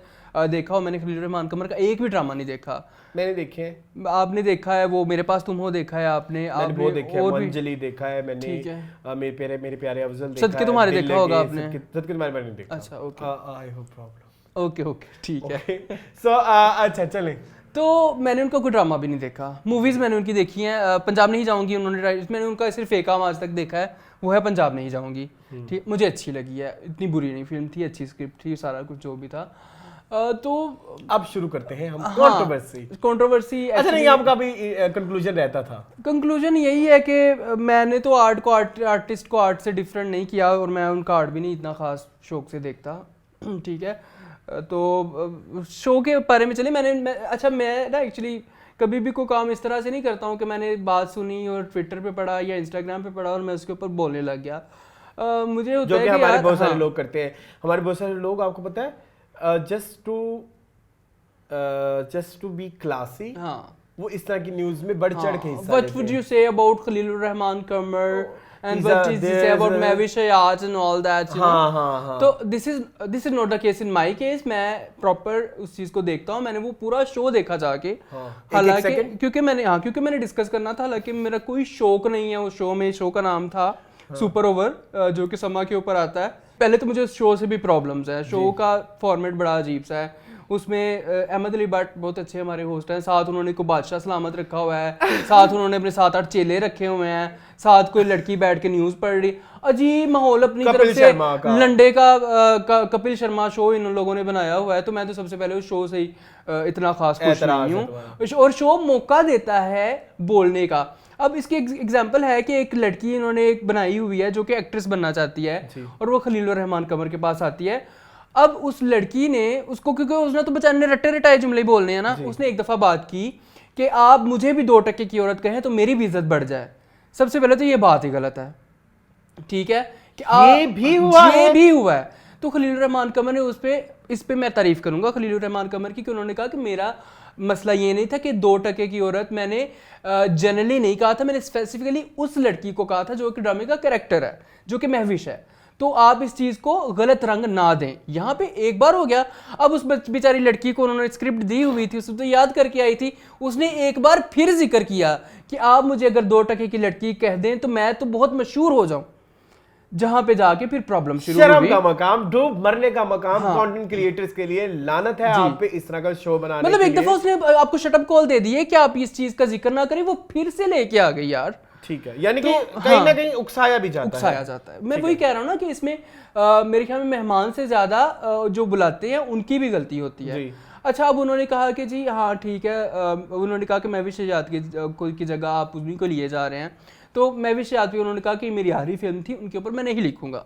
देखा हो, मैंने खलीलुर रहमान कमर का एक भी ड्रामा नहीं देखा। मैंने देखे हैं। आपने देखा है वो मेरे पास तुम हो देखा है आपने वो देखा है, मंजली देखा है मैंने, मेरे प्यारे अफजल देखा है, सदके तुम्हारे देखा होगा आपने? सदके तुम्हारे मैंने देखा। अच्छा, okay, I hope problem, okay ठीक है। सो अच्छा चलें। तो मैंने उनका कोई ड्रामा भी नहीं देखा। मूवीज मैंने उनकी देखी हैं, पंजाब नहीं जाऊंगी उन्होंने, मैंने उनका सिर्फ एक काम आज तक देखा है, वो है पंजाब नहीं जाऊंगी, ठीक, मुझे अच्छी लगी है, इतनी बुरी नहीं फिल्म थी, अच्छी स्क्रिप्ट थी, सारा कुछ जो भी था। तो अब शुरू करते हैं हम कंट्रोवर्सी। अच्छा नहीं, आपका भी कंक्लूजन रहता था? कंक्लूजन यही है कि मैंने तो आर्ट को आर्टिस्ट को आर्ट से डिफरेंट नहीं किया, और मैं उनका आर्ट भी नहीं इतना खास शौक से देखता, ठीक है। तो शो के बारे में चले, मैं ना एक्चुअली कभी भी कोई काम इस तरह से नहीं करता हूँ कि मैंने बात सुनी और ट्विटर पे पढ़ा या इंस्टाग्राम पे पढ़ा और मैं उसके ऊपर बोलने लग गया। मुझे होता है कि हमारे बहुत सारे लोग करते हैं, हमारे बहुत सारे लोग, आपको पता है, जस्ट टू बी क्लासी, वो इस तरह की न्यूज़ में बढ़ चढ़ के हिस्सा लेते हैं। What would you say about Khalilur Rahman Qamar and what is this about Mehwish Hayat and all that, you know? तो this is not the case in my case। मैं प्रॉपर उस चीज को देखता हूँ, मैंने वो पूरा शो देखा जाके, हालांकि क्योंकि मैंने डिस्कस करना था, हालांकि मेरा कोई शौक नहीं है उस शो में। शो का नाम था सुपर ओवर, जो कि समा के ऊपर आता है। पहले तो मुझे उस शो से भी प्रॉब्लम्स है, शो का फॉर्मेट बड़ा अजीब सा है। उसमें अहमद अली भट्ट बहुत अच्छे हमारे होस्ट हैं, साथ उन्होंने को बादशाह सलामत रखा हुआ है, साथ उन्होंने अपने 7-8 चेले रखे हुए हैं, साथ कोई लड़की बैठ के न्यूज़ पढ़ रही, अजीब माहौल। अपनी तरफ से लंडे का कपिल शर्मा शो इन लोगों ने बनाया हुआ है। तो मैं तो सबसे पहले उस शो से ही इतना खास खुश नहीं हूँ, और शो मौका देता है बोलने का। अब इसकी एग्जांपल है कि एक लड़की इन्होंने एक बनाई हुई है जो कि एक्ट्रेस बनना चाहती है, और वो खलीलुर रहमान कमर के पास आती है। अब उस लड़की ने उसको, क्योंकि उसने तो बेचारे ने रट्टे रटाए जुमले बोलने हैं ना, उसने एक दफा बात की कि आप मुझे भी 2% की औरत कहें तो मेरी भी इज्जत बढ़ जाए। सबसे पहले तो ये बात ही गलत है, ठीक है, कि ये भी हुआ है। तो खलीलुर रहमान कमर ने इस पे मैं तारीफ करूंगा खलीलुर रहमान कमर की, कि उन्होंने कहा कि मेरा मसला ये नहीं था कि 2% की औरत, मैंने जनरली नहीं कहा था, मैंने स्पेसिफिकली उस लड़की को कहा था जो कि ड्रामे का कैरेक्टर है, जो कि महविश है। तो आप इस चीज को गलत रंग ना दें। यहाँ पे एक बार हो गया, अब उस बेचारी लड़की को उन्होंने स्क्रिप्ट दी हुई थी, उसने तो याद करके आई थी, उसने एक बार फिर जिक्र किया कि आप मुझे अगर 2% की लड़की कह दें तो मैं तो बहुत मशहूर हो जाऊं। जहां पे जाके फिर प्रॉब्लम शुरू हुई। शर्म का मकाम, डूब मरने का मकाम कंटेंट क्रिएटर्स के लिए। लानत है आप पे इस तरह का शो बनाने मतलब एक दफा उसने आपको शट अप कॉल दे दी है कि आप इस चीज का जिक्र ना करें, वो फिर से लेके आ गई यार। ठीक है, यानी कि कहीं ना कहीं उकसाया भी जाता है। मैं वही कह रहा हूँ ना कि इसमें मेरे ख्याल में मेहमान से ज्यादा जो बुलाते हैं उनकी भी गलती होती है। अच्छा, अब उन्होंने कहा कि जी हाँ ठीक है, उन्होंने कहा कि महविश शहजाद की जगह आप उन्हीं को लिए जा रहे हैं, तो महविश शहजाद भी उन्होंने कहा कि मेरी आखिरी फिल्म थी, उनके ऊपर मैं नहीं लिखूंगा,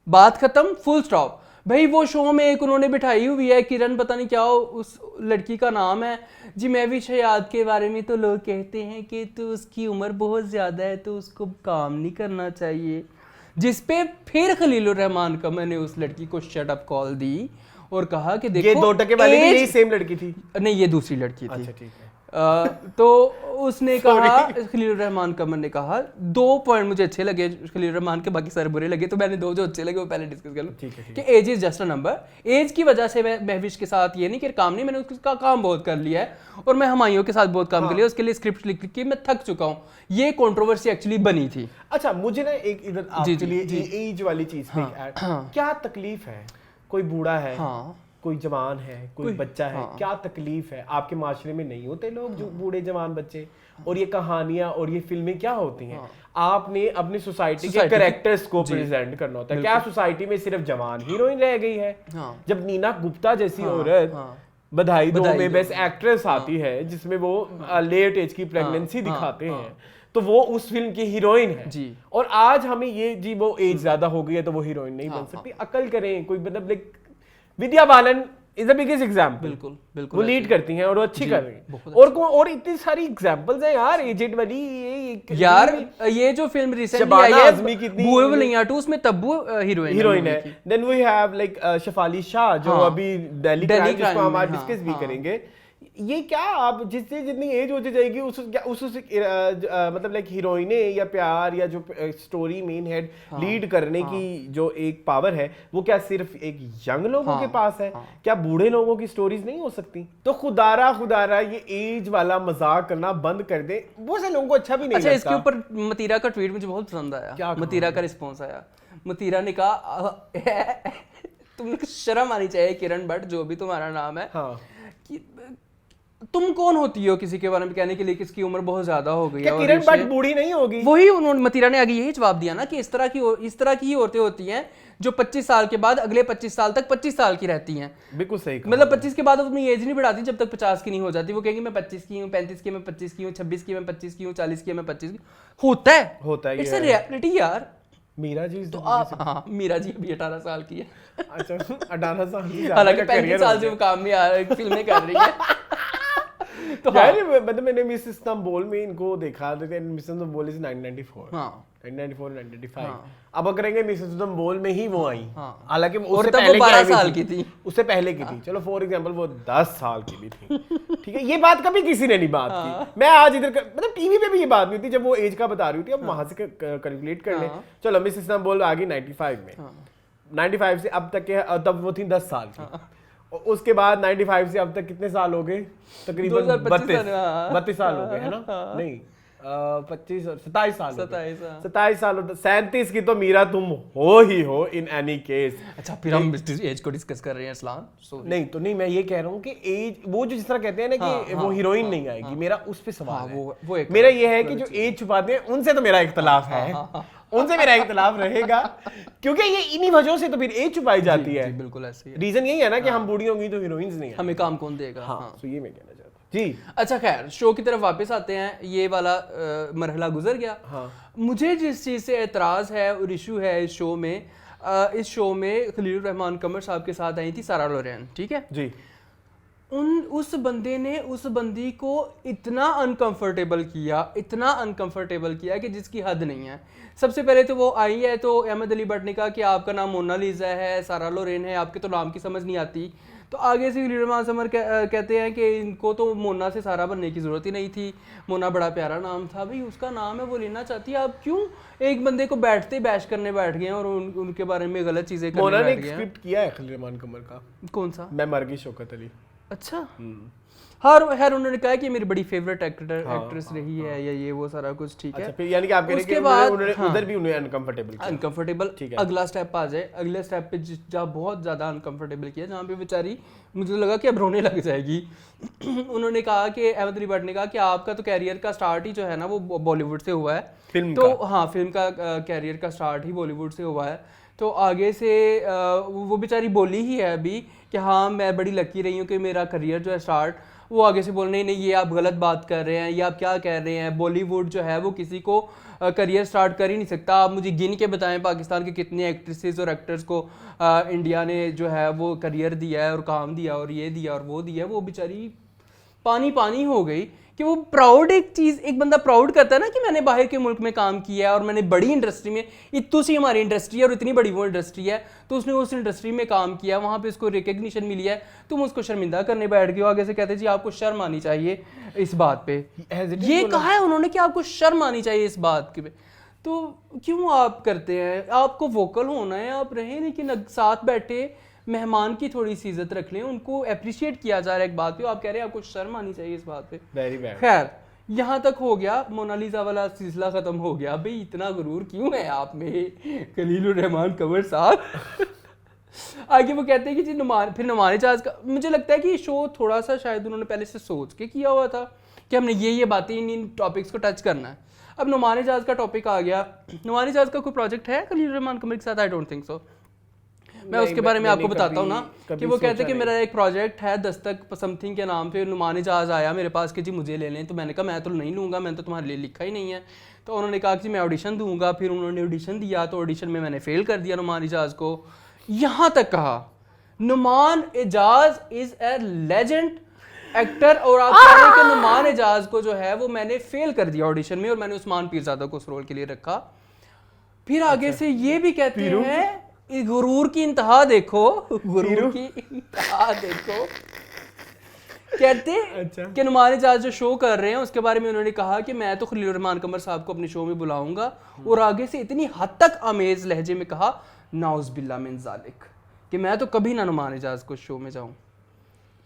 बात खत्म, फुल स्टॉप। भाई वो शो में एक उन्होंने बिठाई हुई है किरण, पता नहीं क्या उस लड़की का नाम है जी, महविश शहजाद के बारे में तो लोग कहते हैं कि तो उसकी उम्र बहुत ज़्यादा है तो उसको काम नहीं करना चाहिए, जिस पे फिर खलीलुर रहमान कमर ने उस लड़की को शट अप कॉल दी और कहा कि देखो, ये 2% वाली भी यही सेम लड़की थी? नहीं, ये दूसरी लड़की थी। अच्छा, ठीक है। तो उसने कहा, खलीलुर रहमान कमर ने कहा, 2 पॉइंट मुझे अच्छे लगे खलीलुर रहमान के, बाकी सारे बुरे लगे, तो मैंने 2 जो अच्छे लगे वो पहले डिस्कस कर लूं कि age is just a number. Age की वजह से महविश के साथ ये नहीं कि काम नहीं, मैंने उसका काम बहुत कर लिया है और मैं हमायूं के साथ बहुत काम कर लिया, उसके लिए स्क्रिप्ट लिख के मैं थक चुका हूँ, ये कंट्रोवर्सी एक्चुअली बनी थी। अच्छा, मुझे ना एक इधर आपके लिए एज वाली चीज पे क्या तकलीफ है? कोई बूढ़ा है, कोई जवान है, कोई बच्चा है, क्या तकलीफ है? आपके माशरे में नहीं होते लोग जो बूढ़े जवान बच्चे? और ये कहानियां और ये फिल्में क्या होती हैं? आपने अपनी सोसाइटी के कैरेक्टर्स को प्रेजेंट करना होता है। क्या सोसाइटी में सिर्फ जवान हीरोइन रह गई है? जब नीना गुप्ता जैसी औरत बधाई दो में बेस्ट एक्ट्रेस आती है, जिसमें वो लेट एज की प्रेगनेंसी दिखाते हैं, तो वो उस फिल्म की हीरोइन है जी। और आज हमें ये जी वो एज ज्यादा हो गई है तो वो हीरोइन नहीं बन सकती। अकल करें कोई, मतलब like Vidya Balan is the biggest example. बिल्कुल बिल्कुल, वो लीड करती हैं और वो अच्छी कर रही हैं। और इतनी सारी एग्जांपल्स हैं यार, एजेड वाली यार। ये जो फिल्म रिसेंटली आई है बूहे वलियां 2, उसमें तब्बू हीरोइन है। Then we have like Shefali Shah, जो अभी दिल्ली क्राइम, जिसको हम आज डिस्कस भी करेंगे। ये क्या, आप जिससे जितनी एज होती जाएगी उस मतलब लाइक हीरोइने या प्यार या जो स्टोरी मेन हेड लीड करने की जो एक पावर है, वो क्या सिर्फ एक यंग लोगों के पास है? क्या बूढ़े लोगों की स्टोरीज नहीं हो सकती? तो खुदारा ये एज वाला मजाक करना बंद कर दे, बहुत से लोगों को अच्छा भी नहीं लगता। इसके ऊपर मतीरा का ट्वीट मुझे बहुत पसंद आया। क्या मतीरा का रिस्पॉन्स आया? मतीरा ने कहा तुमको शर्म आनी चाहिए किरण भट्ट, जो भी तुम्हारा नाम है, तुम कौन होती हो किसी के बारे में कहने के लिए किसकी उम्र बहुत ज्यादा हो गई है? किरण भट्ट बूढ़ी नहीं होगी? वही उन्होंने, मतीरा ने आगे यही जवाब दिया ना कि इस तरह की ही औरतें होती हैं जो 25 साल के बाद अगले 25 साल तक 25 साल की रहती हैं। बिल्कुल सही, मतलब 25 के बाद अपनी एज नहीं बढ़ाती जब तक 50 की नहीं हो जाती। वो कहेंगी मैं 25 की हूँ, 35 की मैं 25 की हूँ, 26 की मैं 25 की हूँ, 40 की मैं 25 की। होता है, इट्स अ रियलिटी यार। मीरा जी तो मीरा जी अभी 18 साल की है। अच्छा, 18 साल की, हालांकि 35 साल से वो काम में फिल्में कर रही है। तो मतलब मैंने मिस इस्तांबुल में इनको देखा, मिस इस्तांबुल इज 1994, 1994-1995। अब अगर करेंगे मिस इस्तांबुल में ही वो आई, हालांकि उससे पहले 12 साल की थी, उससे पहले की थी, चलो फॉर एग्जांपल वो 10 साल की भी थी, ठीक है। ये बात कभी किसी ने नहीं बात की। मैं आज इधर मतलब टीवी पे भी ये बात नहीं थी जब वो एज का बता रही थी। अब वहां से कैलकुलेट कर ले, चलो मिस इस्तांबुल आ गई 95 में, 95 से अब तक के, तब वो थी 10 साल की। उसके बाद 95 से अब तक कितने साल हो गए? तकरीबन 32 साल हो गए, है ना? नहीं, 27 साल, 27 साल, 37 की तो मीरा तुम हो इन एनी केस। अच्छा, फिर हम एज को डिस्कस कर रहे हैं इस्लाम। नहीं तो नहीं, मैं ये कह रहा हूँ कि एज, वो जो जिस तरह कहते हैं ना कि वो हीरोइन नहीं आएगी, मेरा उस पे सवाल है। मेरा ये है कि जो एज छुपाते हैं उनसे तो मेरा इख्तलाफ है, उनसे मेरा इख्तलाफ रहेगा, क्योंकि ये इन्हीं वजहों से तो फिर एज छुपाई जाती है। बिल्कुल ऐसे ही रीजन यही है ना कि हम बूढ़ी होंगी तो हीरोइंस नहीं है, हमें काम कौन देगा? तो ये मैं कहना चाहता हूँ जी। अच्छा खैर, शो की तरफ वापस आते हैं। ये वाला मरहला गुजर गया। मुझे जिस चीज से एतराज है और इशू है इस शो में खलीलुर रहमान कमर साहब के साथ आई थी सारा लोरेन, ठीक है जी। उस बंदे ने उस बंदी को इतना अनकंफर्टेबल किया कि जिसकी हद नहीं है। सबसे पहले तो वो आई है तो अहमद अली भट्ट ने कहा कि आपका नाम मोनालिसा है, सारा लोरेन है, आपके तो नाम की समझ नहीं आती। तो आगे से लीडर समर कहते हैं कि इनको तो मोना से सारा बनने की ज़रूरत ही नहीं थी, मोना बड़ा प्यारा नाम था, भाई उसका नाम है वो लेना चाहती है, आप क्यों एक बंदे को बैठते बैश करने बैठ गए और उनके बारे में गलत चीज़ें करने बैठ गए। मोना ने स्क्रिप्ट किया है खलील रहमान कमर का। कौन सा? मैं मर गई शौकत अली। अच्छा। हर उन्होंने कहा कि मेरी बड़ी फेवरेट एक्ट्रेस रही है या ये वो सारा कुछ, ठीक है। अच्छा, फिर यानी कि आप कह रहे हैं कि उन्होंने उधर भी उन्हें अनकंफर्टेबल ठीक है। अगला स्टेप आ जाए, अगले स्टेप पे जहाँ बहुत ज़्यादा अनकंफर्टेबल किया, जहाँ पे बेचारी मुझे लगा कि अब रोने लग जाएगी। उन्होंने कहा कि अहमद अली भट्ट ने कहा कि आपका तो कैरियर का स्टार्ट ही जो है ना वो बॉलीवुड से हुआ है, फिल्म का कैरियर का स्टार्ट ही बॉलीवुड से हुआ है। तो आगे से वो बेचारी बोली ही है अभी कि हाँ मैं बड़ी लकी रही हूँ कि मेरा करियर जो है स्टार्ट, वो आगे से बोल नहीं ये आप गलत बात कर रहे हैं, ये आप क्या कह रहे हैं, बॉलीवुड जो है वो किसी को करियर स्टार्ट कर ही नहीं सकता। आप मुझे गिन के बताएं पाकिस्तान के कितने एक्ट्रेसेस और एक्टर्स को इंडिया ने जो है वो करियर दिया है और काम दिया और ये दिया और वो दिया। वो बेचारी पानी हो गई कि वो प्राउड, एक बंदा प्राउड करता है ना कि मैंने बाहर के मुल्क में काम किया है और मैंने बड़ी इंडस्ट्री में, इतनी सी हमारी इंडस्ट्री है और इतनी बड़ी वो इंडस्ट्री है, तो उसने उस इंडस्ट्री में काम किया, वहाँ पे उसको रिकग्निशन मिली है, तुम उसको शर्मिंदा करने बैठ गए हो। आगे से कहते जी आपको शर्म आनी चाहिए इस बात पे, ये कहा है उन्होंने कि आपको शर्म आनी चाहिए इस बात के पे। तो क्यों आप करते हैं? आपको वोकल होना है, आप रहें, लेकिन साथ बैठे मेहमान की थोड़ी सी इज्जत रख लें, उनको अप्रिशिएट किया जा रहा है एक बात पे, आप कह रहे हैं आपको शर्म आनी चाहिए इस बात पे। Very bad. खैर यहाँ तक हो गया, मोनालिसा वाला सिलसिला खत्म हो गया। भाई इतना गुरूर क्यों है आप में खलील रहमान कंवर साहब? आगे वो कहते हैं कि जी नुमान इजाज का, मुझे लगता है कि शो थोड़ा सा शायद उन्होंने पहले से सोच के किया हुआ था कि हमने ये बातें इन टॉपिक्स को टच करना है। अब नुमान इजाज का टॉपिक आ गया। नुमान इजाज का कोई प्रोजेक्ट है खलील रहमान कंवर के साथ? आई डोंट थिंक सो। मैं उसके बारे में आपको बताता हूँ ना कि वो कहते हैं कि मेरा एक प्रोजेक्ट है दस्तक समथिंग के नाम पे, नुमान इजाज आया मेरे पास कि जी मुझे ले लें, तो मैंने कहा मैं तो नहीं लूँगा, मैंने तो तुम्हारे लिए लिखा ही नहीं है। तो उन्होंने कहा कि मैं ऑडिशन दूंगा, फिर उन्होंने ऑडिशन दिया, तो ऑडिशन में मैंने फेल कर दिया नुमान इजाज को। यहाँ तक कहा Nauman Ijaz is a legend actor, और आप कह रहे हैं कि नुमान इजाज को जो है वो मैंने फेल कर दिया ऑडिशन में और मैंने उस्मान पीरजादा को उस रोल के लिए रखा। फिर आगे से ये भी कहते हैं, गुरूर की इंतहा देखो, गुरूर की इंतहा देखो, कहते कि नुमान इजाज जो शो कर रहे हैं उसके बारे में उन्होंने कहा कि मैं तो खलील रहमान कंवर साहब को अपने शो में बुलाऊंगा, और आगे से इतनी हद तक अमेज लहजे में कहा नाउज़ बिल्ला मिन ज़ालिक कि मैं तो कभी ना नुमान इजाज को शो में जाऊं।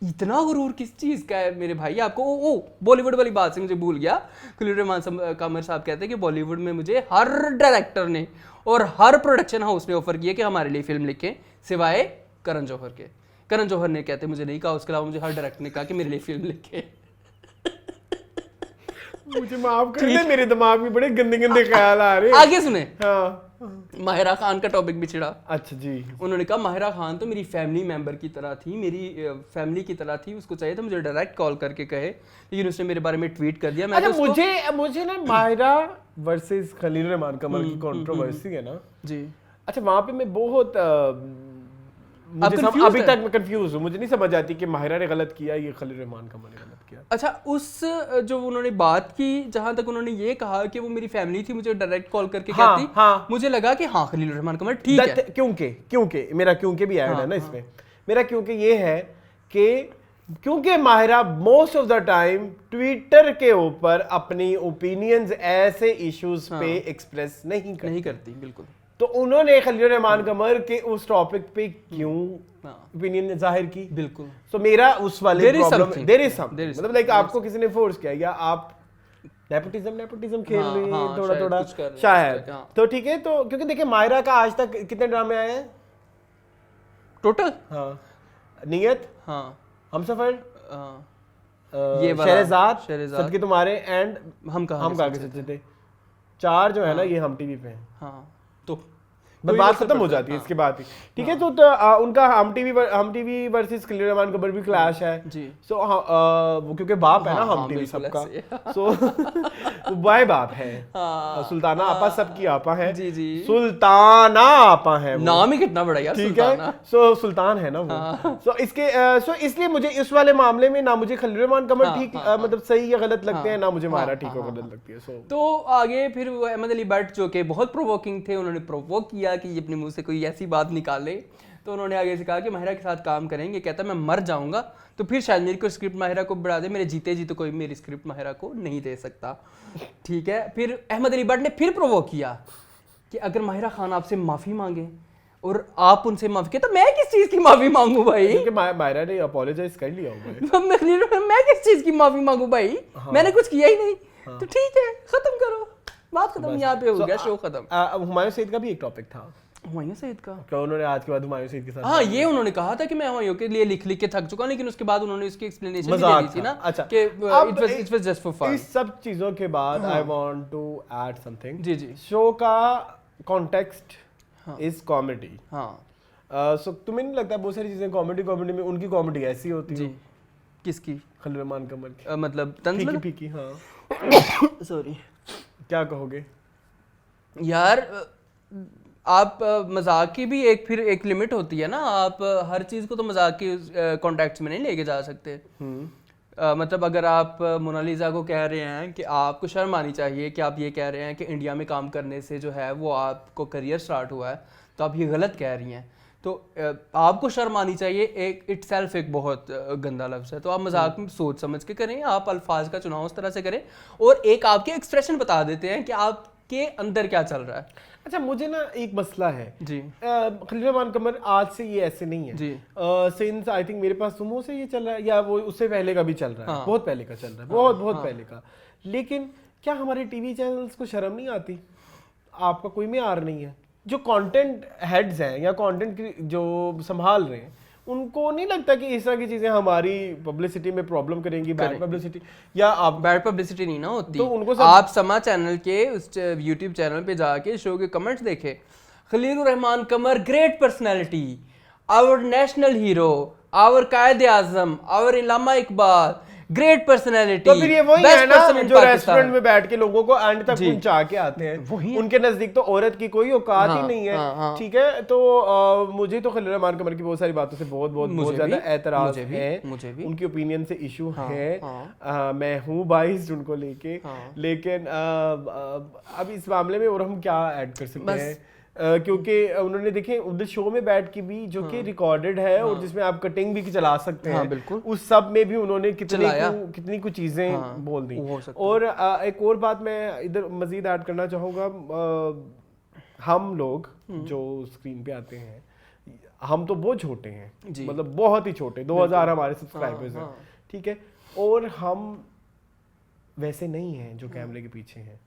इतना गुरूर किस चीज़ का है मेरे भाई आपको? ओ बॉलीवुड वाली बात से मुझे भूल गया। खलील रहमान कंवर साहब कहते हैं कि बॉलीवुड में मुझे हर डायरेक्टर ने और हर प्रोडक्शन हाउस ने ऑफर किया कि हमारे लिए फिल्म लिखें, सिवाय करण जौहर के। करण जौहर ने कहते मुझे नहीं कहा, उसके अलावा मुझे हर डायरेक्टर ने कहा कि मेरे लिए फिल्म लिखें। मुझे माफ कर दे, मेरे दिमाग में बड़े गंदे गंदे ख्याल आ रहे हैं। आगे सुने। हाँ। माहिरा खान का टॉपिक भी छिड़ा। अच्छा जी। उन्होंने कहा माहिरा खान तो मेरी फैमिली मेंबर की तरह थी, मेरी फैमिली की तरह थी, उसको चाहिए था मुझे डायरेक्ट कॉल करके कहे, लेकिन उसने मेरे बारे में ट्वीट कर दिया। अच्छा, मुझे ना माहिरा वर्सेस खलील रहमान कंवर की कंट्रोवर्सी है ना जी। अच्छा, वहाँ पे मैं बहुत अभी तक मैं कंफ्यूज हूँ, मुझे नहीं समझ आती कि माहिरा ने गलत किया, ये खलील रहमान कंवर ने गलत किया। अच्छा, उस जो उन्होंने बात की, जहां तक उन्होंने ये कहा कि वो मेरी फैमिली थी, मुझे डायरेक्ट कॉल करके कहती, मुझे लगा कि हाँ खलील रहमान कंवर ठीक है। क्योंकि मेरा क्योंकि भी ऐड है ना इसमें, मेरा क्योंकि ये है कि क्योंकि Mahira most of the time Twitter के ऊपर अपनी ओपिनियंस ऐसे इश्यूज पे एक्सप्रेस नहीं करती। बिल्कुल। तो उन्होंने खलील रहमान कंवर के उस टॉपिक पे क्यों ओपिनियन जाहिर की? बिल्कुल। तो मेरा उस वाले प्रॉब्लम देयर इज समथिंग, मतलब लाइक आपको किसी ने फोर्स किया या आप नेपोटिज्म खेल रहे हैं थोड़ा शायद, तो ठीक है। तो क्योंकि देखिए माहिरा का आज तक कितने ड्रामे आए हैं टोटल? हाँ, नियत, हाँ, हमसफर, ये शहरजाद, सदके तुम्हारे एंड हम कहाँ के सच्चे थे। 4 जो है ना ये हम टीवी पे हैं। हाँ, तो बात खत्म हो जाती है इसके बाद ही, ठीक है। तो उनका हम टीवी वर्सेस खलील रहमान कमर भी क्लैश है जी। सो वो क्योंकि बाप है ना हम टीवी सबका, सो बाय बाप है, सुल्ताना आपा सबकी आपा है जी जी, सुल्ताना आपा है, नाम ही कितना बड़ा यार, ठीक है। सो सुल्तान है ना वो। सो इसलिए मुझे इस वाले मामले में ना मुझे खलील रहमान कमर ठीक मतलब सही या गलत लगते हैं, ना मुझे मायरा ठीक और गलत लगती है। तो आगे फिर अहमद अली भट्ट जो कि बहुत प्रोवोकिंग थे, उन्होंने प्रोवोक किया कि अपने मुंह से कोई ऐसी बात निकाले, तो उन्होंने आगे से कहा कि माहिरा के साथ काम करेंगे, कहता मैं मर जाऊंगा तो फिर शायद मेरी को स्क्रिप्ट माहिरा को बढ़ा दे, मेरे जीते जी तो कोई मेरी स्क्रिप्ट माहिरा को नहीं दे सकता, ठीक है। फिर अहमद अली भट्ट ने फिर प्रोवोक किया कि अगर माहिरा खान आपसे माफी मांगे और आप उनसे माफी के, तो मैं किस चीज की माफी मांगू भाई, क्योंकि माहिरा ने अपोलोजाइज कर लिया होगा। मैं किस चीज की माफी मांगू भाई, मैंने कुछ किया ही नहीं, तो ठीक है खत्म करो, बात खत्म, यहाँ पे हो गया, शो खत्म। हुमायूं सईद का भी एक टॉपिक था, हुमायूं सईद का, तो उन्होंने आज के बाद हुमायूं सईद के साथ, हाँ ये उन्होंने कहा था कि मैं हुमायूं के लिए लिख के थक चुका, लेकिन उसके बाद उन्होंने इसकी एक्सप्लेनेशन भी दे दी थी ना, अच्छा कि it was just for fun. इस सब चीजों के बाद I want to add something जी जी। शो का कॉन्टेक्स्ट इज कॉमेडी, हाँ सो तुम्हें नहीं लगता बहुत सारी चीजें कॉमेडी में उनकी कॉमेडी ऐसी होती है? किसकी? खलील रहमान कमर की, मतलब फीकी, हाँ सॉरी क्या कहोगे यार, आप मजाक की भी एक लिमिट होती है ना, आप हर चीज़ को तो मजाक के कॉन्टेक्स्ट में नहीं लेके जा सकते। मतलब अगर आप मोनालिसा को कह रहे हैं कि आपको शर्म आनी चाहिए कि आप ये कह रहे हैं कि इंडिया में काम करने से जो है वो आपको करियर स्टार्ट हुआ है, तो आप ये गलत कह रही हैं, तो आपको शर्म आनी चाहिए, एक इटसेल्फ एक बहुत गंदा लफ्ज़ है, तो आप मजाक में सोच समझ के करें, आप अल्फाज का चुनाव उस तरह से करें और एक आपके एक्सप्रेशन बता देते हैं कि आपके अंदर क्या चल रहा है। अच्छा मुझे ना एक मसला है जी, खलील रहमान कमर आज से ये ऐसे नहीं है जी, सिंस आई थिंक मेरे पास सुमो से ये चल रहा है, या वो उससे पहले का भी चल रहा है, हाँ। बहुत पहले का चल रहा है, बहुत पहले का, लेकिन क्या हमारे टीवी चैनल्स को शर्म नहीं आती? आपका कोई म्यार नहीं है? जो कंटेंट हेड्स हैं या कंटेंट जो संभाल रहे हैं, उनको नहीं लगता कि इस तरह की चीजें हमारी पब्लिसिटी में प्रॉब्लम करेंगी? बैड पब्लिसिटी, या आप बैड पब्लिसिटी नहीं ना होती, तो उनको आप समा चैनल के उस यूट्यूब चैनल पे जाके शो के कमेंट्स देखे, Khalil Rehman Qamar great personality, our national hero, our Quaid Azam, our Allama Iqbal, great personality. तो फिर ये वही है ना जो रेस्टोरेंट में बैठ के लोगों को एंड तक पहुंचा के आते हैं, उनके नजदीक तो औरत की कोई औकात ही नहीं है, ठीक है। तो मुझे तो खलील रहमान कमर की बहुत सारी बातों से बहुत ज्यादा एतराज है, उनकी ओपिनियन से इशू है, मैं हूँ बाइस्ड उनको लेके, लेकिन अब इस मामले में और हम क्या ऐड कर सकते हैं, क्योंकि उन्होंने देखें उधर शो में बैठ के भी जो कि रिकॉर्डेड है और जिसमें आप कटिंग भी चला सकते हैं, बिल्कुल, उस सब में भी उन्होंने कितनी कुछ चीजें बोल दी। और एक और बात मैं इधर मजीद ऐड करना चाहूँगा, हम लोग जो स्क्रीन पे आते हैं, हम तो बहुत छोटे हैं, मतलब बहुत ही छोटे, 2000 हमारे सब्सक्राइबर्स हैं, ठीक है, और हम वैसे नहीं हैं जो कैमरे के पीछे हैं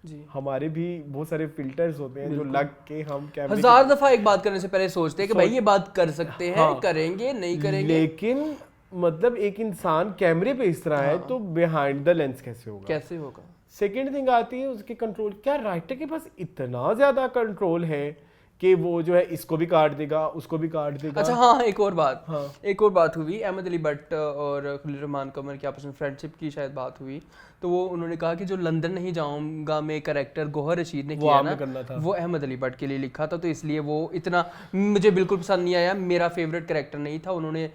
जी। हमारे भी बहुत सारे फिल्टर्स होते हैं जो लग के हम कैमरे, हजार दफा एक बात करने से पहले सोचते हैं कि भाई ये बात कर सकते हैं, करेंगे नहीं करेंगे, लेकिन मतलब एक इंसान कैमरे पे इस तरह है तो बिहाइंड द लेंस कैसे होगा? सेकंड थिंग आती है उसके कंट्रोल, क्या राइटर के पास इतना ज्यादा कंट्रोल है कि वो जो है इसको भी काट देगा, उसको भी काट देगा? अच्छा हाँ, एक और बात हुई, अहमद अली भट्ट और खलील रहमान कमर की आपस में फ्रेंडशिप की शायद बात हुई, तो वो उन्होंने कहा कि जो लंदन नहीं जाऊंगा में कैरेक्टर गोहर रशीद ने किया ना, वो अहमद अली भट्ट के लिए लिखा था, तो इसलिए वो इतना मुझे बिल्कुल पसंद नहीं आया, मेरा फेवरेट कैरेक्टर नहीं था, उन्होंने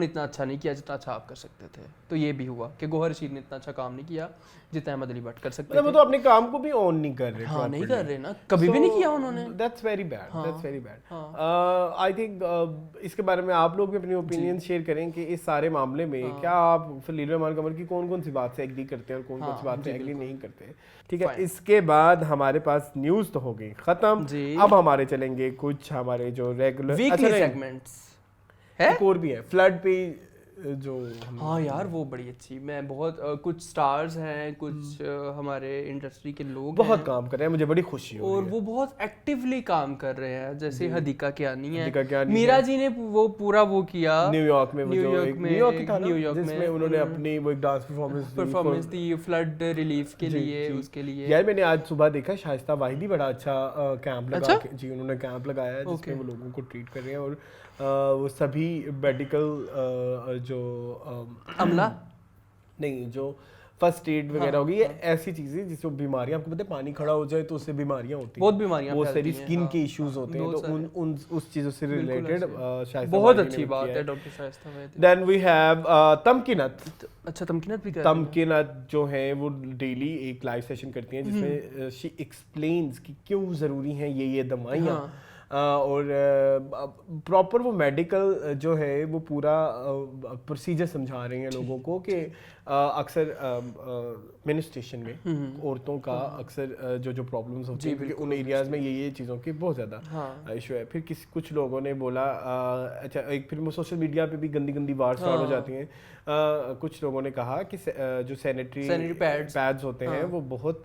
इतना अच्छा नहीं किया जितना अच्छा आप कर सकते थे। तो ये भी हुआ कि गोहर रशीद ने इतना अच्छा काम नहीं किया जितना अहमद अली भट्ट कर सकते थे। वो तो अपने काम को भी ऑन नहीं कर रहे, हाँ नहीं कर रहे ना, कभी भी नहीं किया उन्होंने। That's very bad. I think इसके बारे में आप लोग भी अपनी ओपिनियन शेयर करें कि इस सारे मामले में क्या आप खलील रहमान कमर की कौन सी बात से एग्री करते हैं और कौन सी बात से एग्री नहीं करते, ठीक है। इसके बाद हमारे पास न्यूज़ तो हो गई खत्म, अब हमारे चलेंगे कुछ हमारे जो रेगुलर वीकली सेगमेंट्स है, एक और भी है, फ्लड पे जो हाँ यार वो बड़ी अच्छी, मैं बहुत कुछ स्टार्स हैं, कुछ हमारे इंडस्ट्री के लोग बहुत काम कर रहे हैं, मुझे बड़ी खुशी हो और रही है। वो बहुत एक्टिवली काम कर रहे हैं, जैसे हदीका कियानी है, हदीका कियानी मीरा जी ने वो पूरा वो किया न्यूयॉर्क में, न्यूयॉर्क जिसमें उन्होंने अपनी वो एक डांस परफॉर्मेंस दी फ्लड रिलीफ के लिए, उसके लिए। यार मैंने आज सुबह देखा शाइस्ता वाहिदी बड़ा अच्छा कैंप लगा के, जी उन्होंने कैंप लगाया है जिसमें वो लोगों को ट्रीट कर रहे हैं, और वो सभी मेडिकल जो अमला नहीं जो फर्स्ट एड वगैरह होगी, ये ऐसी चीजें जिससे बीमारियां, आपको पता है पानी खड़ा हो जाए तो उससे बीमारियां होती हैं, बहुत बीमारियां, बहुत सारी स्किन के इश्यूज होते हैं, तो उन उस चीजों से रिलेटेड शाइस्ता बहुत अच्छी बात है doctor Shaista Wahidi. Then we have Tamkenat. अच्छा तमकीनत भी तमकीनत जो है वो डेली एक लाइव सेशन करती हैं जिसमें शी एक्सप्लेन्स कि क्यों ज़रूरी हैं ये दवाइयाँ, और प्रॉपर वो मेडिकल जो है वो पूरा प्रोसीजर समझा रही हैं लोगों को कि अक्सर मेनिस्ट्रेशन में औरतों का अक्सर जो प्रॉब्लम्स होती हैं, क्योंकि उन एरियाज़ में ये चीज़ों की बहुत ज़्यादा इशू है। फिर कुछ लोगों ने बोला अच्छा, एक फिर सोशल मीडिया पे भी गंदी गंदी वार स्टार्ट हो जाती हैं। कुछ लोगों ने कहा कि जो सैनिटरी पैड्स होते हैं वो बहुत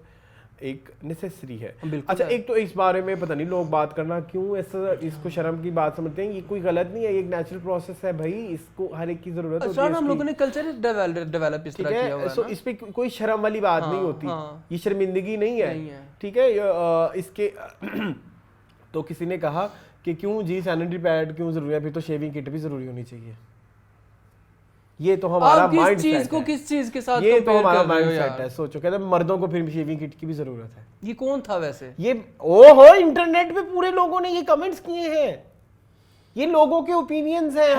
एक नेसेसरी है। अच्छा, एक तो इस बारे में पता नहीं लोग बात करना क्यों ऐसा इसको शर्म की बात समझते हैं, ये कोई गलत नहीं है, एक नेचुरल प्रोसेस है भाई, इसको हर एक की जरूरत होती है। हम लोगों ने कल्चर डेवलप इस तरह किया हुआ है, सो इस पे कोई शर्म वाली बात नहीं होती, ये शर्मिंदगी नहीं है, ठीक है। इसके तो किसी ने कहा कि क्यों जी सैनिटरी पैड क्यों जरूरी है, फिर तो शेविंग किट भी जरूरी होनी चाहिए। ये तो हमारा माइंड सेट है, को किस चीज के साथ ये तो हमारा माइंड सेट है। सोचो कहते हैं मर्दों को फिर शेविंग किट की भी जरूरत है। ये कौन था वैसे? ये ओहो, इंटरनेट पे पूरे लोगों ने ये कमेंट्स किए हैं, ये लोगों के ओपिनियंस हैं।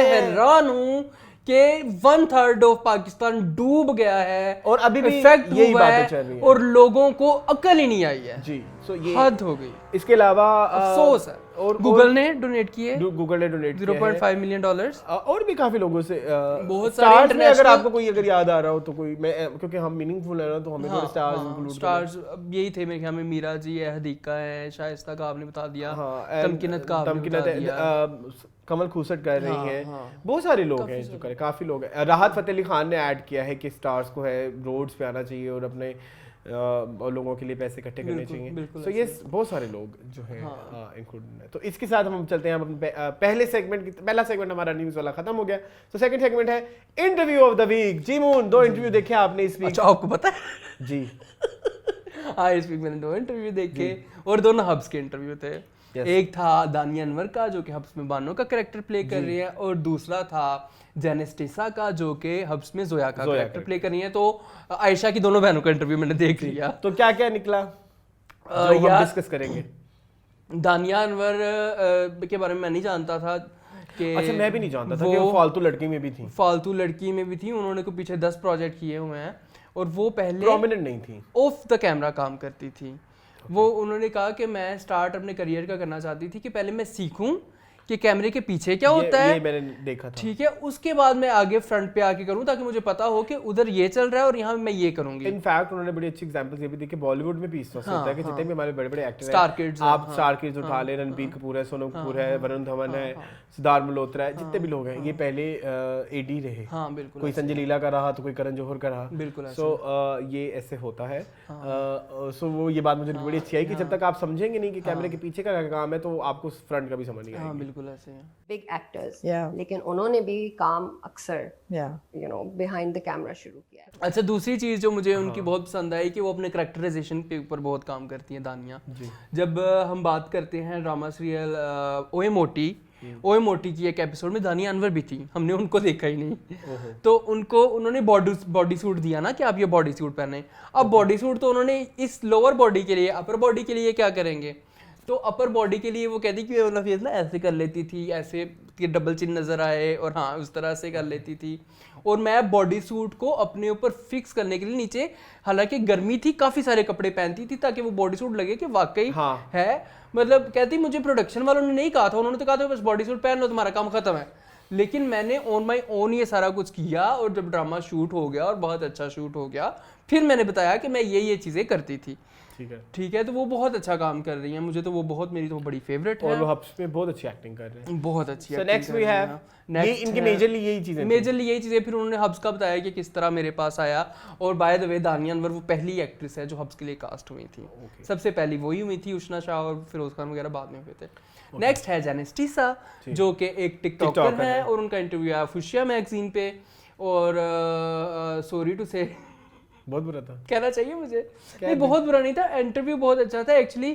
हैरान हूं कि 1/3 ऑफ पाकिस्तान डूब गया है और अभी भी यही बातें चल रही है और लोगों को अकल ही नहीं आई है जी। सो ये हद हो गई। इसके अलावा अफसोस है, और गूगल ने डोनेट किए, 0.5 मिलियन डॉलर्स, और भी काफी लोगों से बहुत सारे इंटरनेशनल। अगर आपको कोई अगर याद आ रहा हो तो कोई, मैं क्योंकि हम मीनिंगफुल है ना तो हमें थोड़े स्टार्स इंक्लूड स्टार्स यही थे मेरे ख्याल में। मीरा जी है, हदीका है, शाइस्ता का आपने बता दिया, तमकीनत का आपने बता दिया, कमल खूसट कर रही हैं, बहुत सारे लोग हैं जो करे, काफी लोग हैं। राहत फतेह अली खान ने ऐड किया है कि स्टार्स को है रोड्स पे आना चाहिए और अपने लोगों के लिए पैसे इकट्ठे करने चाहिए। तो ये बहुत सारे लोग जो है इंक्लूडेड है। तो इसके साथ हम चलते हैं पहले सेगमेंट की। पहला सेगमेंट हमारा न्यूज़ वाला खत्म हो गया, तो सेकंड सेगमेंट है इंटरव्यू ऑफ द वीक। जी मून, 2 इंटरव्यू देखे आपने इस वीक? अच्छा, आपको पता है जी। हाँ, इस वीक मैंने 2 इंटरव्यू देखे और दोनों हब्स के इंटरव्यू थे। एक था दानिया अनवर का जो कि हब्स में बानो का कैरेक्टर प्ले कर रही है, और दूसरा था जेनिस टिसा का जो कि हब्स में जोया का कैरेक्टर प्ले कर रही है। तो आयशा की दोनों बहनों का इंटरव्यू मैंने देख लिया। तो क्या क्या निकला जो हम डिस्कस करेंगे? दानिया अनवर के बारे में मैं नहीं जानता था कि, अच्छा मैं भी नहीं जानता था कि वो फालतू लड़की में भी थी। फालतू लड़की में भी थी। उन्होंने को पीछे 10 प्रोजेक्ट किए हुए हैं और वो पहले प्रोमिनेंट नहीं थी, ऑफ द कैमरा काम करती थी। वो उन्होंने कहा कि मैं स्टार्ट अपने करियर का करना चाहती थी कि पहले मैं सीखूं कि कैमरे के पीछे क्या होता है, ये मैंने देखा था, ठीक है, उसके बाद मैं आगे फ्रंट पे आके करूं ताकि मुझे पता हो कि उधर ये चल रहा है और यहाँ मैं ये करूंगी। इनफैक्ट उन्होंने बड़ी अच्छी एग्जांपल्स ये भी दी कि बॉलीवुड में भी इस तरह होता है कि जितने भी हमारे बड़े बड़े एक्टर हैं, आप स्टार किड्स उठा ले, रणबीर कपूर है, सोनम कपूर है, वरुण धवन है, सिद्धार्थ मल्होत्रा है, जितने भी लोग हैं ये पहले एडी रहे। हाँ बिल्कुल, कोई संजय लीला का रहा तो कोई करण जौहर का रहा, बिल्कुल। सो ये ऐसे होता है। सो वो ये बात मुझे बड़ी अच्छी आई कि जब तक आप समझेंगे नहीं कि कैमरे के पीछे का काम है तो आपको फ्रंट का भी समझ नहीं आएगा। बिल्कुल ऐसे है। बिग एक्टर्स, लेकिन उन्होंने भी काम अक्सर you know behind the camera शुरू किया। अच्छा, दूसरी चीज जो मुझे उनकी बहुत पसंद आई कि वो अपने कैरेक्टराइजेशन के ऊपर बहुत काम करती हैं दानिया। जब हम बात करते हैं ड्रामा सीरियल ओए मोटी की एक एपिसोड में दानिया अनवर भी थी, हमने उनको देखा ही नहीं। तो उन्होंने बॉडी सूट दिया ना कि आप ये बॉडी सूट पहने। अब बॉडी सूट तो उन्होंने इस लोअर बॉडी के लिए, अपर बॉडी के लिए क्या करेंगे? तो अपर बॉडी के लिए वो कहती कि वाला फेस ना ऐसे कर लेती थी, ऐसे कि डबल चिन नजर आए, और हाँ उस तरह से कर लेती थी। और मैं बॉडी सूट को अपने ऊपर फिक्स करने के लिए नीचे, हालांकि गर्मी थी, काफी सारे कपड़े पहनती थी ताकि वो बॉडी सूट लगे कि वाकई है। मतलब कहती मुझे प्रोडक्शन वालों ने नहीं कहा था, उन्होंने तो कहा था बस बॉडी सूट पहन लो तुम्हारा काम खत्म है। लेकिन मैंने ऑन माई ओन ये सारा कुछ किया और जब ड्रामा शूट हो गया और बहुत अच्छा शूट हो गया, फिर मैंने बताया कि मैं ये चीज़ें करती थी। ठीक है, तो वो बहुत अच्छा काम कर रही हैं, मुझे तो वो बहुत, मेरी तो बड़ी फेवरेट है, और वो हब्स में बहुत अच्छी एक्टिंग कर रहे हैं, बहुत अच्छी। So next we have, ये इनके मेजरली यही चीजें। फिर उन्होंने हब्स का बताया कि किस तरह मेरे पास आया। और बाय द वे दानिया अनवर वो पहली एक्ट्रेस है जो हब्स के लिए कास्ट हुई थी, सबसे पहली वही हुई थी, उष्णा शाह और फिरोज खान वगैरह बाद में हुए थे। नेक्स्ट है जेनिस टीसा, जो कि एक टिकटॉकर है, और उनका इंटरव्यू आया फुशिया मैगजीन पे, और सॉरी टू से, बहुत बुरा था, कहना चाहिए मुझे, नहीं बहुत बुरा नहीं था, इंटरव्यू बहुत अच्छा था एक्चुअली।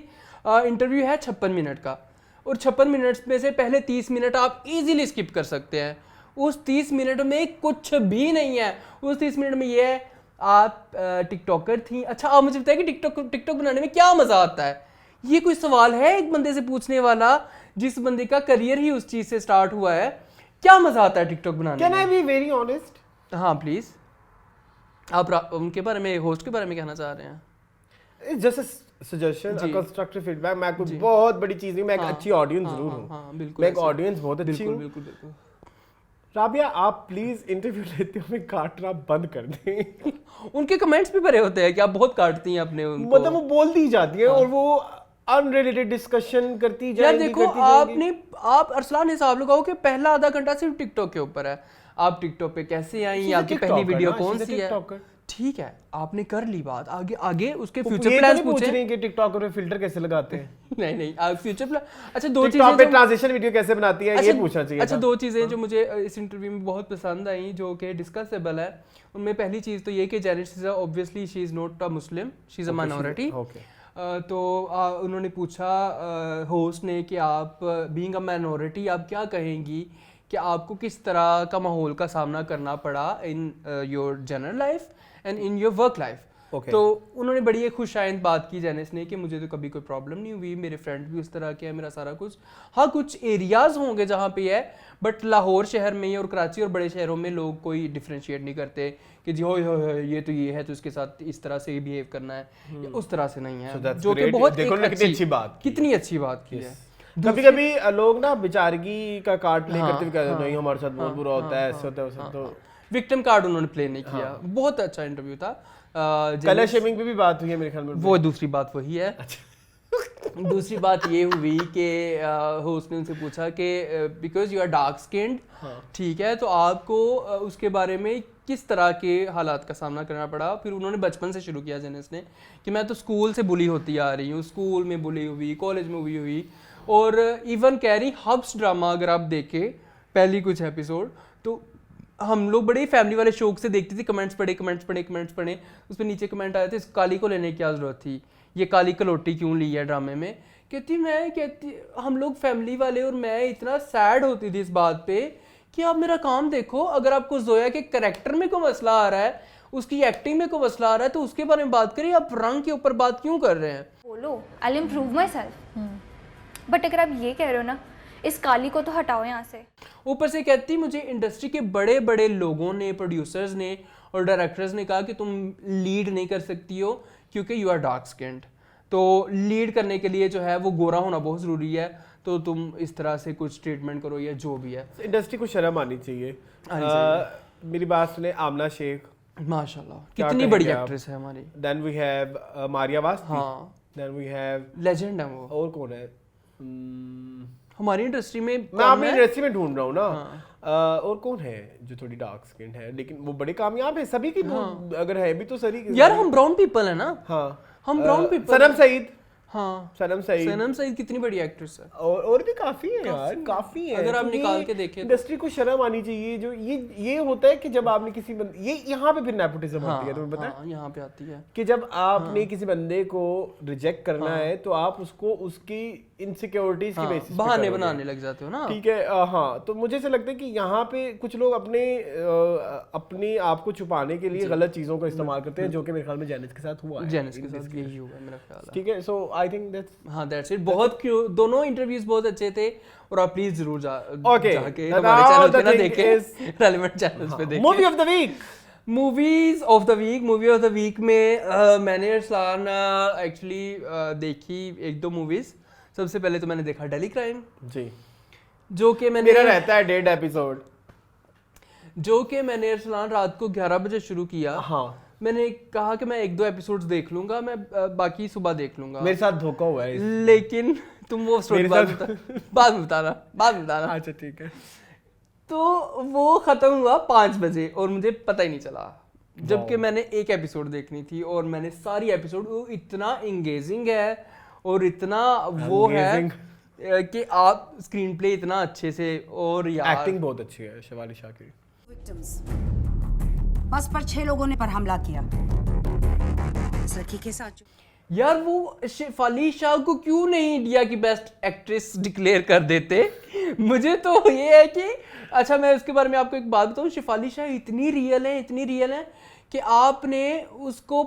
इंटरव्यू है 56 मिनट का, और 56 मिनट में से पहले 30 मिनट आप इजीली स्किप कर सकते हैं। उस 30 मिनट में कुछ भी नहीं है। उस 30 मिनट में ये है, आप टिकटॉकर थी, अच्छा आप मुझे बताइए कि टिकटॉक बनाने में क्या मजा आता है? ये कोई सवाल है एक बंदे से पूछने वाला जिस बंदे का करियर ही उस चीज से स्टार्ट हुआ है? क्या मजा आता है टिकटॉक बनाने में? Can I be very honest? हाँ प्लीज, आप उनके बारे में, होस्ट के बारे में कहना चाह रहे हैं? It's just a suggestion, a constructive feedback. मैं कोई बहुत बड़ी चीज नहीं, मैं एक अच्छी ऑडियंस जरूर हूं, मैं एक ऑडियंस बहुत अच्छी हूं। बिल्कुल। राबिया, आप प्लीज इंटरव्यू लेते हुए काटना बंद कर दें। उनके कमेंट्स भी भरे होते हैं कि आप बहुत काटती हैं अपने उनको, मतलब वो बोल दी जाती है और वो अनरिलेटेड डिस्कशन करती जाएगी। यार देखो, आप अरसलान हिसाब लगाओ कि पहला आधा घंटा सिर्फ टिकटॉक के ऊपर है। आप टिकटॉक पे कैसे आई, आपकी पहली वीडियो कौन सी है, ठीक है, आपने कर ली बात, आगे उसके फ्यूचर प्लान्स पूछ रहे हैं कि टिकटॉक पे फिल्टर कैसे लगाते हैं। नहीं आप फ्यूचर प्लान, अच्छा दो चीजें टिकटॉक पे ट्रांजिशन वीडियो कैसे बनाती है, ये पूछना चाहिए। अच्छा, दो चीजें जो मुझे इस इंटरव्यू में बहुत पसंद आई जो कि डिस्कसेबल है, उनमें पहली चीज तो ये कि Janice Tessa obviously she is not a Muslim, she is a minority. तो उन्होंने पूछा होस्ट ने कि आप बीइंग अ माइनॉरिटी आप क्या कहेंगी कि आपको किस तरह का माहौल का सामना करना पड़ा in your general life and in your work life. तो उन्होंने बड़ी एक खुशाइंद बात की जेनिस ने कि मुझे तो कभी कोई प्रॉब्लम नहीं हुई, मेरे फ्रेंड भी उस तरह के हैं, मेरा सारा कुछ, हाँ कुछ एरियाज होंगे जहाँ पे है, बट लाहौर शहर में और कराची और बड़े शहरों में लोग कोई डिफरेंशिएट नहीं करते कि जी हो ये तो ये है तो इसके साथ इस तरह से बिहेव करना है, उस तरह से नहीं है, जो कि बहुत कितनी अच्छी बात की है। कभी-कभी लोग ना बेचारगी का कार्ड प्ले करते हुए कहते हैं नहीं हमारे साथ बहुत बुरा होता है, ऐसे होता है, वैसे। तो विक्टिम कार्ड उन्होंने प्ले नहीं किया। बहुत अच्छा इंटरव्यू था। कलर शेमिंग पे भी बात हुई है मेरे ख्याल में, वो दूसरी बात वही है। दूसरी बात ये हुई कि होस्ट ने उनसे पूछा कि because you are dark skinned, ठीक है, तो आपको उसके बारे में किस तरह के हालात का सामना करना पड़ा। फिर उन्होंने बचपन से शुरू किया जेनिस ने कि मैं तो स्कूल से बुली होती आ रही हूँ, स्कूल में बुली हुई, कॉलेज में हुई, और इवन कह रही हब्स ड्रामा अगर आप देखें पहली कुछ एपिसोड, तो हम लोग बड़े फैमिली वाले शौक से देखते थे, कमेंट्स पढ़े, उस पर नीचे कमेंट आए थे इस काली को लेने की क्या जरूरत थी, ये काली कलोटी क्यों ली है ड्रामे में। कहती हम लोग फैमिली वाले और मैं इतना सैड होती थी इस बात पे कि आप मेरा काम देखो, अगर आपको जोया के कैरेक्टर में कोई मसला आ रहा है, उसकी एक्टिंग में कोई मसला आ रहा है, तो उसके बारे में बात करिए, आप रंग के ऊपर बात क्यों कर रहे हैं? बोलो I will improve my self, but अगर आप ये कह रहे हो ना इस काली को तो हटाओ यहाँ से। ऊपर से कहती मुझे इंडस्ट्री के बड़े बड़े लोगों ने, प्रोड्यूसर्स ने और डायरेक्टर्स ने कहा कि तुम लीड नहीं कर सकती हो क्योंकि यू आर डार्क स्किन्ड, तो लीड करने के लिए जो है वो गोरा होना बहुत ज़रूरी है, तो तुम इस तरह से कुछ ट्रीटमेंट करो या जो भी है। इंडस्ट्री को शर्म आनी चाहिए। मेरी बात सुने आमना शेख, माशाल्लाह कितनी बड़ी एक्ट्रेस है हमारी। देन वी हैव मारिया वास्ती, हाँ, देन वी हैव लेजेंड है वो। और कौन है हमारी इंडस्ट्री में? मैं अपनी इंडस्ट्री में ढूंढ रहा हूँ ना। और कौन है जो थोड़ी डार्क स्किन है लेकिन वो बड़े कामयाब है सभी की। अगर है भी तो सही यार, हम ब्राउन पीपल है ना। हाँ, हम ब्राउन पीपल। सनम सईद। हाँ, सनम सईद कितनी बड़ी एक्ट्रेस है। और भी काफी है यार, काफी है। अगर आप निकाल के देखें, इंडस्ट्री को शर्म आनी चाहिए। जो ये होता है कि जब आपने किसी बंदे, ये यहाँ पे फिर नेपोटिज्म आती है, तुम्हें पता है? यहाँ पे आती है कि जब आपने किसी बंदे को रिजेक्ट करना है तो आप उसको उसकी इनसिक्योरिटीज की बेसिस पे बहाने बनाने लग जाते हो ना। ठीक है, हाँ। तो मुझे ऐसा लगता है कि यहाँ पे कुछ लोग अपने आप को छुपाने के लिए गलत चीजों का इस्तेमाल करते हैं, जो कि मेरे ख्याल में जेनिस के साथ हुआ है। जेनिस के साथ यही हुआ है मेरा ख्याल है। ठीक है, सो आई थिंक दैट्स इट। बहुत दोनों इंटरव्यूज बहुत अच्छे थे और आप प्लीज जरूर जाके हमारे चैनल पे ना देखें, रेलेवेंट चैनल्स पे देखें। Movie of the week, movie of the week में मैंने अरसलान एक्चुअली देखी एक दो मूवीज। सबसे पहले तो मैंने देखा डेली क्राइम जी, जो कि मेरा रहता है 1.5 एपिसोड, जो कि मैंने अरसलान रात को 11 बजे शुरू किया। हाँ, मैंने कहा कि मैं 1-2 एपिसोड्स देख लूंगा, मैं बाकी सुबह देख लूंगा। मेरे साथ धोखा हुआ है लेकिन तुम वो स्टोरी बाद में बताना। अच्छा ठीक है। तो वो खत्म हुआ 5 बजे और मुझे पता ही नहीं चला, जबकि मैंने 1 एपिसोड देखनी थी और मैंने सारी एपिसोड, वो इतना एंगेजिंग है और इतना वो है कि आप स्क्रीन प्ले इतना अच्छे से, और यार एक्टिंग बहुत अच्छी है शिवाली शाह की। बस पर 6 लोगों ने पर हमला किया इस लड़की के साथ। यार वो शेफाली शाह को क्यों नहीं इंडिया की बेस्ट एक्ट्रेस डिक्लेयर कर देते? मुझे तो ये है कि अच्छा, मैं उसके बारे में आपको एक बात बताऊं, शेफाली शाह इतनी रियल है कि आपने उसको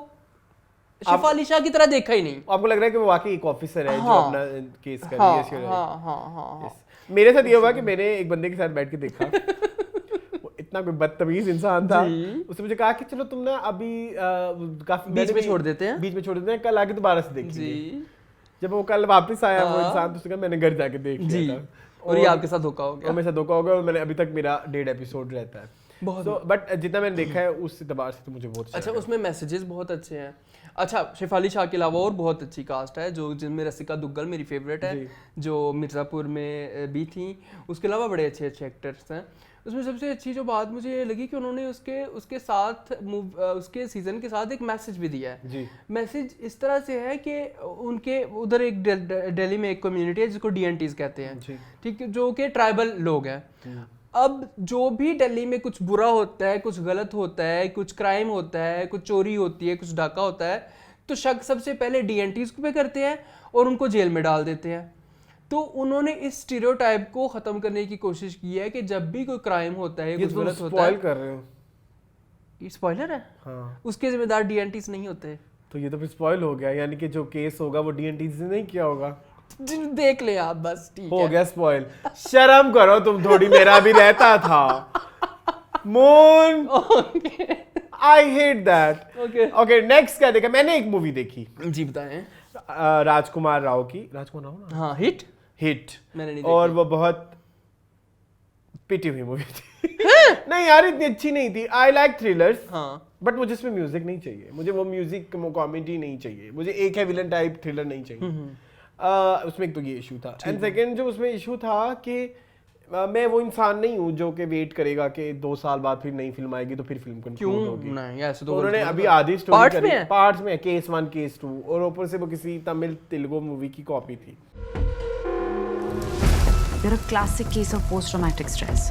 शेफाली शाह की तरह देखा ही नहीं। आपको लग रहा है कि वो वाकई एक ऑफिसर है जो अपना केस कर रही है। हाँ। मेरे साथ ये हुआ कि मैंने एक बंदे के साथ बैठ के देखा वो इतना कोई बदतमीज इंसान था, उसने मुझे कहा कि चलो तुम ना अभी काफी बीच में छोड़ देते हैं, कल आके दोबारा से देख लीजिए। जब वो कल वापस आया वो इंसान, तो उसने कहा मैंने घर जाके देख लिया था, और ये आपके साथ धोखा हो गया। और मेरे साथ धोखा हो गया, और मैंने अभी तक मेरा 1.5 एपिसोड रहता है बहुत। बट जितना मैंने देखा है उस एतबार से तो मुझे बहुत अच्छा, उसमें मैसेजेस बहुत अच्छे हैं। अच्छा, शेफाली शाह के अलावा और बहुत अच्छी कास्ट है, जो जिनमें रसिका दुग्गल मेरी फेवरेट है, जो मिर्ज़ापुर में भी थी। उसके अलावा बड़े अच्छे एक्टर्स हैं। उसमें सबसे अच्छी जो बात मुझे ये लगी कि उन्होंने उसके साथ उसके सीजन के साथ एक मैसेज भी दिया है। मैसेज इस तरह से है कि उनके उधर एक दिल्ली में एक कम्युनिटी है जिसको DNTs कहते हैं, ठीक है, जो कि ट्राइबल लोग हैं। अब जो भी दिल्ली में कुछ बुरा होता है, कुछ गलत होता है, कुछ क्राइम होता है, कुछ चोरी होती है, कुछ डाका होता है, तो शक सबसे पहले DNTs पे करते हैं और उनको जेल में डाल देते हैं। तो उन्होंने इस स्टीरियोटाइप को खत्म करने की कोशिश की है कि जब भी कोई क्राइम होता है, कुछ गलत होता है, कर रहे हो, ये स्पॉइलर है। हाँ। उसके जिम्मेदार DNTs नहीं होते। तो ये तो फिर स्पॉइल हो गया, यानी कि जो केस होगा वो DNTs ने नहीं किया होगा। देख ले आप बस, ठीक हो गया स्पॉइल। शर्म करो तुम थोड़ी, मेरा भी रहता था moon. I hate that. Okay next क्या देखा? मैंने एक मूवी देखी जी, बताएं। राजकुमार राव की, राजकुमार राव ना, हाँ, हिट मैंने नहीं देखी, और वो बहुत पिटी हुई मूवी थी। नहीं यार इतनी अच्छी नहीं थी। आई लाइक थ्रिलर्स, बट मुझे इसमें म्यूजिक नहीं चाहिए, मुझे वो म्यूजिक कॉमेडी नहीं चाहिए, मुझे एक है विलन टाइप थ्रिलर नहीं चाहिए। उसमें एक तो ये इशू था, एंड सेकंड जो उसमें इशू था कि मैं वो इंसान नहीं हूँ जो कि वेट करेगा कि 2 साल बाद फिर नई फिल्म आएगी तो फिर फिल्म कंक्लूड होगी। नहीं, ऐसे तो उन्होंने अभी आधी स्टोरी करी, पार्ट्स में, केस 1 केस 2, और ऊपर से वो किसी तमिल तेलुगु मूवी की कॉपी थी। You're a classic case of post-traumatic stress.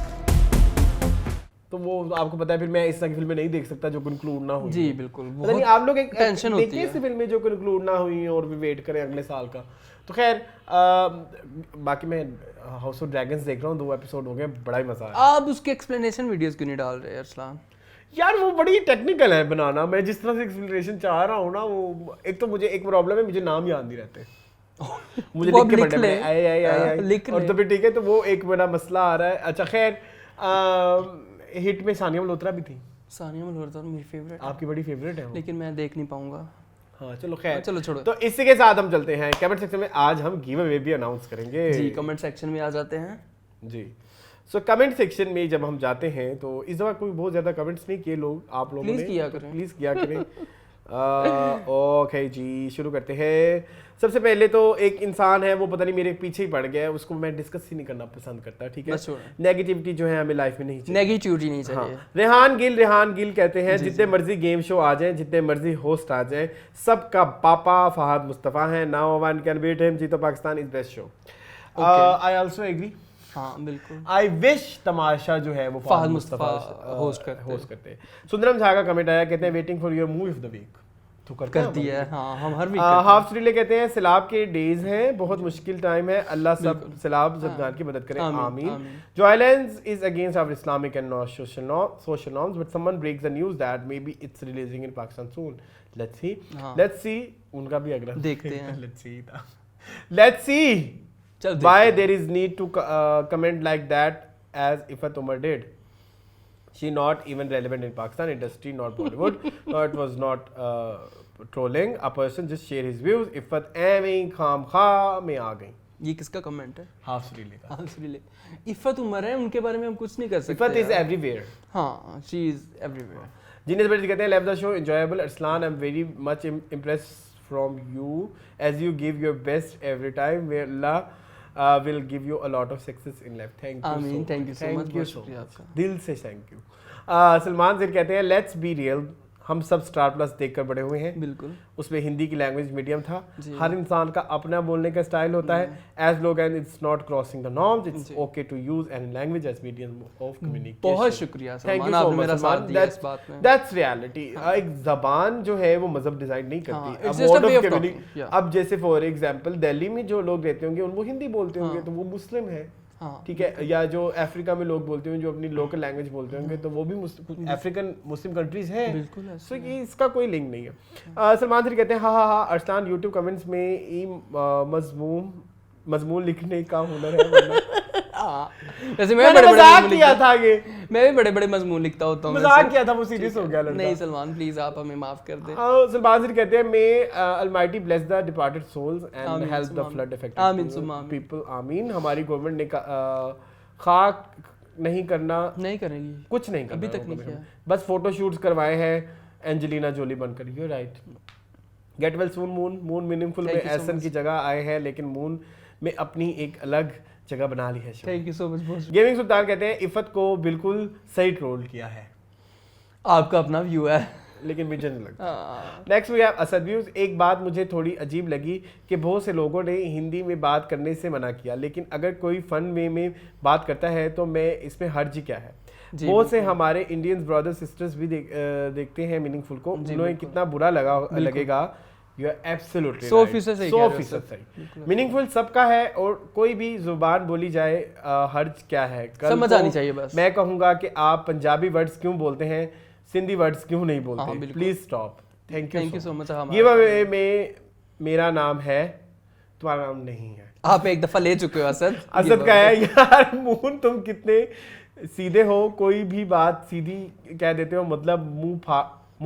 तो वो आपको पता है फिर मैं इस तरह की फिल्में नहीं देख सकता जो कंक्लूड ना हुई। जी बिल्कुल, पता नहीं आप लोग एक टेंशन होती है ऐसी फिल्में जो कंक्लूड ना हुई और भी वेट करें अगले साल का। तो खैर बाकी मैं हाउस ऑफ ड्रैगन्स देख रहा हूँ, 2 एपिसोड हो गए, बड़ा ही मजा आया। आप उसके एक्सप्लेनेशन वीडियोस क्यों नहीं डाल रहे अरसलान? यार वो बड़ी टेक्निकल है बनाना, मैं जिस तरह से एक्सप्लेनेशन चाह रहा हूँ ना, वो एक तो मुझे एक प्रॉब्लम है, मुझे नाम याद नहीं रहते। मुझे लिख के पढ़ने और तो फिर ठीक है, तो वो एक बड़ा मसला आ रहा है। अच्छा खैर हिट में सानिया मल्होत्रा भी थी। सानिया मल्होत्रा मेरी फेवरेट, आपकी बड़ी फेवरेट है वो, लेकिन मैं देख नहीं पाऊंगा। हाँ चलो खैर, चलो छोड़ो। तो इसी के साथ हम चलते हैं कमेंट सेक्शन में। आज हम गिव अवे भी अनाउंस करेंगे जी, कमेंट सेक्शन में आ जाते हैं जी। सो कमेंट सेक्शन में जब हम जाते हैं तो इस दफा कोई बहुत ज्यादा कमेंट्स नहीं किए लोग, आप लोगों ने प्लीज किया करें। ओके जी, शुरू करते हैं। सबसे पहले तो एक इंसान है, वो पता नहीं मेरे पीछे ही पड़ गया है, उसको मैं डिस्कस ही नहीं करना पसंद करता, ठीक है। नेगेटिविटी जो है हमें लाइफ में नहीं चाहिए, नेगेटिविटी नहीं चाहिए। हाँ। रेहान गिल कहते हैं जितने मर्जी गेम शो आ जाएं, जितने मर्जी होस्ट आ जाएं, सबका पापा फहद मुस्तफा है। Now one can beat him, Jeeto Pakistan is best show. I also agree, हाँ बिल्कुल। आई विश तमाशा जो है वो फहद मुस्तफा होस्ट करते हैं। सुंदरम झा का कमेंट आया, कहते हैं waiting for your movie of the week. तो करती है, हाँ हम हर वीक। हाफ स्ट्रीले कहते हैं सिलाब के डेज हैं, बहुत मुश्किल टाइम है, अल्लाह सब सिलाब जबदान की मदद करे, आमीन। Violence is against our Islamic and social norms but someone breaks the news that maybe it's releasing in Pakistan soon. Let's see उनका भी अगला देखते हैं। Let's see why there is need to comment like that as Ifat Umar did. She not even relevant in Pakistan industry, not Bollywood. No, it was not trolling. A person just share his views. Ifat एवें खाम खा में आ गई। ये किसका comment है? Half सुरीले का। Half सुरीले। इफ़त उमर है, उनके बारे में हम कुछ नहीं कर सकते। Iffat is everywhere. हाँ, she is everywhere. जीनियस बेटी कहते हैं love the show enjoyable Arslan I'm very much impressed from you as you give your best every time where Allah will give you a lot of success in life thank you आमीन thank you so much so much दिल से thank you Salman ज़ेर कहते हैं let's be real हम सब star plus देखकर बड़े हुए हैं बिल्कुल उसमें हिंदी की लैंग्वेज मीडियम था हर इंसान का अपना बोलने का स्टाइल होता है as long as it's not crossing the norms it's okay to use any language as medium of communication बहुत शुक्रिया सलमान आपने मेरा साथ दिया इस बात में दैट्स रियलिटी एक जबान जो है वो मजहब डिसाइड नहीं करती अब जैसे फॉर एग्जांपल दिल्ली में जो लोग रहते होंगे वो हिंदी बोलते होंगे तो वो मुस्लिम है ठीक है या जो अफ्रीका में लोग बोलते हैं जो अपनी लोकल लैंग्वेज बोलते होंगे तो वो भी अफ्रीकन मुस्लिम कंट्रीज हैं बिल्कुल सो ये इसका कोई लिंक नहीं है सलमान जी कहते हैं हाँ अरसलान यूट्यूब कमेंट्स में मजमून लिखने का हुनर है वैसे मैं बड़े बड़े मजमून लिखता होता हूँ मजाक किया था वो सीरियस हो गया लड़का नहीं सलमान प्लीज आप हमें माफ कर दें सलमान जी कहते हैं may almighty bless the departed souls and help the flood affected आमीन सुमा पीपल आमीन हमारी गवर्नमेंट ने खाक नहीं करेगी कुछ नहीं करना अभी तक नहीं किया बस फोटो शूट्स करवाए हैं एंजेलिना जोली बनकर you right get well soon moon meaningful में एसन की जगह आए हैं लेकिन मून में अपनी एक अलग जगह बना ली है thank you so much gaming Sultan कहते हैं इफ़त को बिल्कुल सही ट्रोल किया है आपका अपना व्यू है लेकिन मुझे नहीं लगता next we have Asad views एक बात मुझे थोड़ी अजीब लगी कि बहुत से लोगों ने हिंदी में बात करने से मना किया लेकिन अगर कोई फन वे में बात करता है तो मैं इसमें हर्ज क्या है बहुत से हमारे इंडियन ब्रदर्स सिस्टर्स भी देखते हैं मीनिंगफुल को उन्हें कितना बुरा लगेगा You are absolutely 100% सही मीनिंगफुल सबका है और कोई भी जुबान बोली जाए हर्ज क्या है समझ आनी चाहिए बस मैं कहूँगा कि आप पंजाबी वर्ड्स क्यों बोलते हैं सिंधी वर्ड्स क्यों नहीं बोलते please stop thank you so much ये में मेरा नाम है तुम्हारा नाम नहीं है आप एक दफा ले चुके हो असद का है यार मून तुम कितने सीधे हो कोई भी बात सीधी कह देते हो मतलब मुंह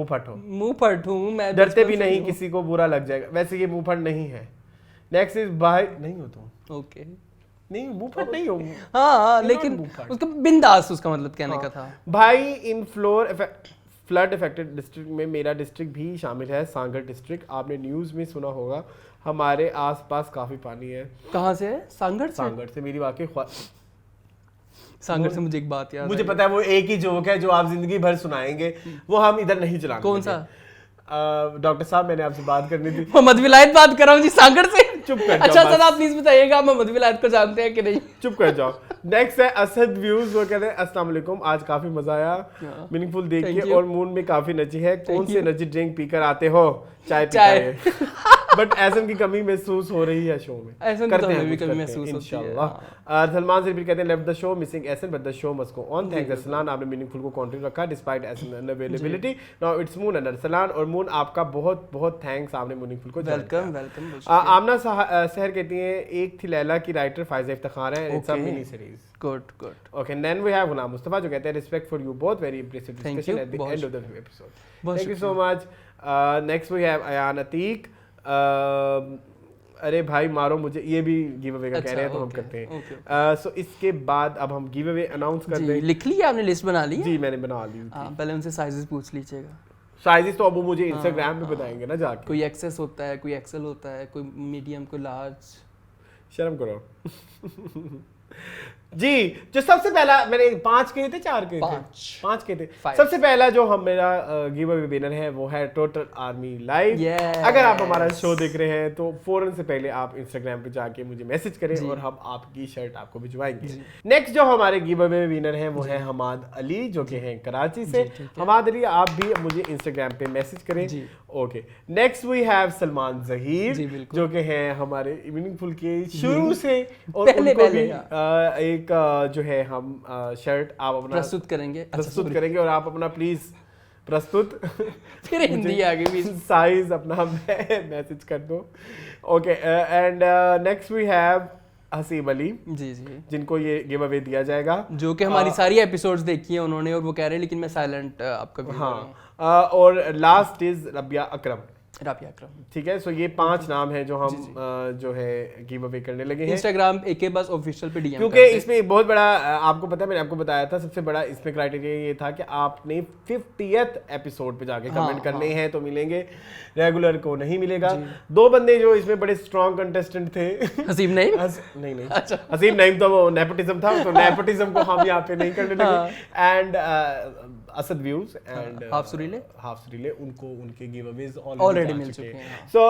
फट हूँ मैं डरते भी नहीं किसी को बुरा लग जाएगा वैसे ये मुंह फट नहीं है नेक्स्ट इज भाई नहीं हो तुम ओके नहीं मुंह फट नहीं हो हाँ लेकिन उसका बिंदास उसका मतलब कहने का था भाई इन फ्लड इफेक्टेड डिस्ट्रिक्ट में मेरा डिस्ट्रिक्ट भी शामिल है सांगड़ डिस्ट्रिक्ट आपने न्यूज में सुना होगा हमारे आसपास काफी पानी है कहाँ से सांगड़ से मेरी वाकई सांगड़ से मुझे एक बात याद मुझे पता है वो एक ही जोक है जो आप जिंदगी भर सुनाएंगे वो हम इधर नहीं चलाएंगे कौन सा डॉक्टर साहब मैंने आपसे बात करनी थी मोहम्मद विलायत बात कर रहा हूँ जी सांगड़ से चुप कर अच्छा सर आप प्लीज बताइएगा आप मोहम्मद विलायत को जानते हैं कि नहीं चुप कर जाओ नेक्स्ट है असद व्यूज वो कहते हैं अस्सलाम वालेकुम आज काफी मजा आया मीनिंगफुल देख के और मून में काफी नची है कौन से एनर्जी ड्रिंक पीकर आते हो चाय बट एसएम की कमी महसूस हो रही है शो में एसएम करते हैं भी कमी महसूस होती है इंशाल्लाह सलमान से भी कहते हैं left the show missing SM but the show must go on thanks Arsalan आपने मीनिंगफुल को कंटिन्यू रखा despite SM unavailability now it's Moon and Arsalan और मून आपका बहुत बहुत थैंक्स आपने मीनिंगफुल को वेलकम आमना सहर कहती है एक थी लैला की राइटर फायजा इफ्तिखार है it's a mini series good okay then we have Ghulam Mustafa जो कहते हैं respect for you both very impressive discussion at the end of the episode thank you so much next we have Ayan Atiq अरे भाई मारो मुझे ये भी गिव अवे का कह रहे हैं तो हम करते हैं सो इसके बाद अब हम गिव अवे अनाउंस कर दें लिख लिया आपने लिस्ट बना ली जी मैंने बना ली पहले उनसे साइजेस पूछ लीजिएगा साइजेस तो अब वो मुझे इंस्टाग्राम पे बताएंगे ना जाके कोई एक्सेस होता है कोई एक्सेल होता है कोई मीडियम कोई लार्ज शर्म करो जी जो सबसे पहला मैंने 5 कहे थे 4 कहे थे 5 कहे थे सबसे पहला जो हम मेरा गिव अवे विनर है वो है टोटल आर्मी लाइव अगर आप हमारा शो देख रहे हैं तो फौरन से पहले आप इंस्टाग्राम पे जाके मुझे मैसेज करें और हम आपकी शर्ट आपको भिजवाएंगे नेक्स्ट जो हमारे गिव अवे विनर है वो है हमाद अली जो कि हैं कराची से हमाद अली आप भी मुझे इंस्टाग्राम पे मैसेज करें okay next we have Salman Zaheer जो कि हैं हमारे मीनिंगफुल के शुरू से और उनको भी एक जो है हम शर्ट आप अपना प्रस्तुत करेंगे और आप अपना प्लीज प्रस्तुत फिर हिंदी आ गई साइज अपना मैसेज कर दो okay and next we have Haseeb Ali ji जिनको ये गिव अवे दिया जाएगा जो कि हमारी सारी एपिसोड्स देखी हैं उन्होंने और वो कह रहे हैं लेकिन मैं साइलेंट आपका हाँ और लास्ट इज रबिया अकरम राबिया अकरम। ठीक है, सो ये 5 नाम है जो हम जो है गिव अवे करने लगे हैं इंस्टाग्राम AK बस ऑफिशियल पे DM क्योंकि इसमें एक बहुत बड़ा आपको पता है, मैंने आपको बताया था सबसे बड़ा इसमें क्राइटेरिया ये था कि आपने 50th एपिसोड पे जाके कमेंट करने हैं तो मिलेंगे, रेगुलर को नहीं मिलेगा। 2 बंदे जो इसमें बड़े स्ट्रॉन्ग कंटेस्टेंट थे, हसीम नईम नहीं अच्छा हसीम नईम तो वो नेपोटिज्म था, तो नेपोटिज्म को हम यहाँ पे नहीं करने लगे। And Asad views and half सुरीले उनको उनके गिव अवेज ऑलरेडी मिल चुके हैं। सो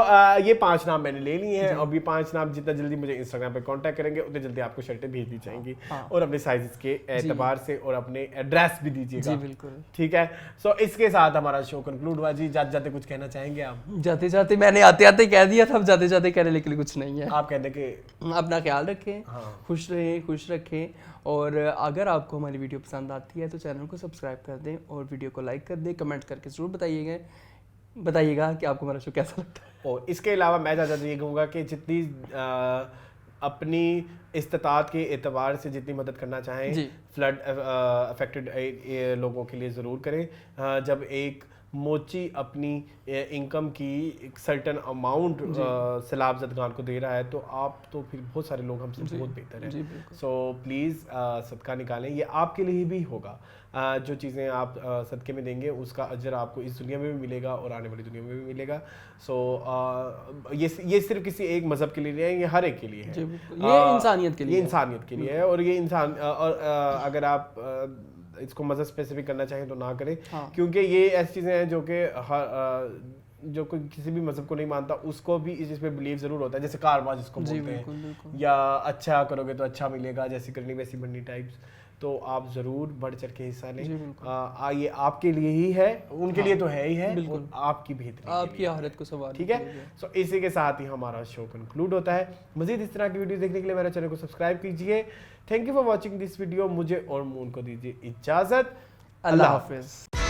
ये 5 नाम मैंने ले लिए हैं। अब ये 5 नाम जितना जल्दी मुझे इंस्टाग्राम पे कांटेक्ट करेंगे उतनी जल्दी आपको शर्टें भेज दी जाएंगी और अपने साइजेस के एतबार से और अपने एड्रेस भी दीजिएगा। जी बिल्कुल, ठीक है। सो इसके साथ हमारा शो कंक्लूड हुआ जी। जाते जाते कुछ कहना चाहेंगे आप? जाते जाते मैंने आते आते कह दिया था, अब जाते जाते कहने के लिए कुछ नहीं है। आप कहने के अपना ख्याल रखें, खुश रहें, खुश रखें, और अगर आपको हमारी वीडियो पसंद आती है तो चैनल को सब्सक्राइब कर दें और वीडियो को लाइक कर दें। कमेंट करके ज़रूर बताइएगा कि आपको हमारा शो कैसा लगता है। और इसके अलावा मैं ज़्यादा ये कहूँगा कि जितनी अपनी इस्तात के एतबार से जितनी मदद करना चाहें फ्लड अफेक्टेड लोगों के लिए ज़रूर करें। जब एक मोची अपनी इनकम की एक सर्टन अमाउंट सैलाब ज़दगान को दे रहा है तो आप तो फिर बहुत सारे लोग हमसे बहुत बेहतर हैं। सो प्लीज़ सदका निकालें, ये आपके लिए भी होगा। जो चीज़ें आप सदके में देंगे उसका अजर आपको इस दुनिया में भी मिलेगा और आने वाली दुनिया में भी मिलेगा। सो ये सिर्फ किसी एक मज़हब के लिए नहीं है, ये हर एक के लिए है, ये इंसानियत के लिए, ये इंसानियत के लिए है। और ये इंसान और अगर आप इसको मज़हब स्पेसिफिक करना चाहें तो ना करें, क्योंकि ये ऐसी चीज़ें हैं जो कि जो कोई किसी भी मज़हब को नहीं मानता उसको भी इस चीज़ पे बिलीव ज़रूर होता है, जैसे कारवा जिसको बोलते हैं, या अच्छा करोगे तो अच्छा मिलेगा, जैसी करनी वैसी बननी टाइप्स। तो आप ज़रूर बढ़ चढ़ के हिस्सा लें। ये आपके लिए ही है, उनके लिए तो है ही है, और आपकी बेहतरी, आपकी आखिरत को सवार। ठीक है। सो इसी के साथ ही हमारा शो कंक्लूड होता है। मज़ीद इस तरह की वीडियो देखने के लिए मेरे चैनल को सब्सक्राइब कीजिए। Thank you for watching this video. मुझे और मून को दीजिए इजाज़त। अल्लाह हाफिज़।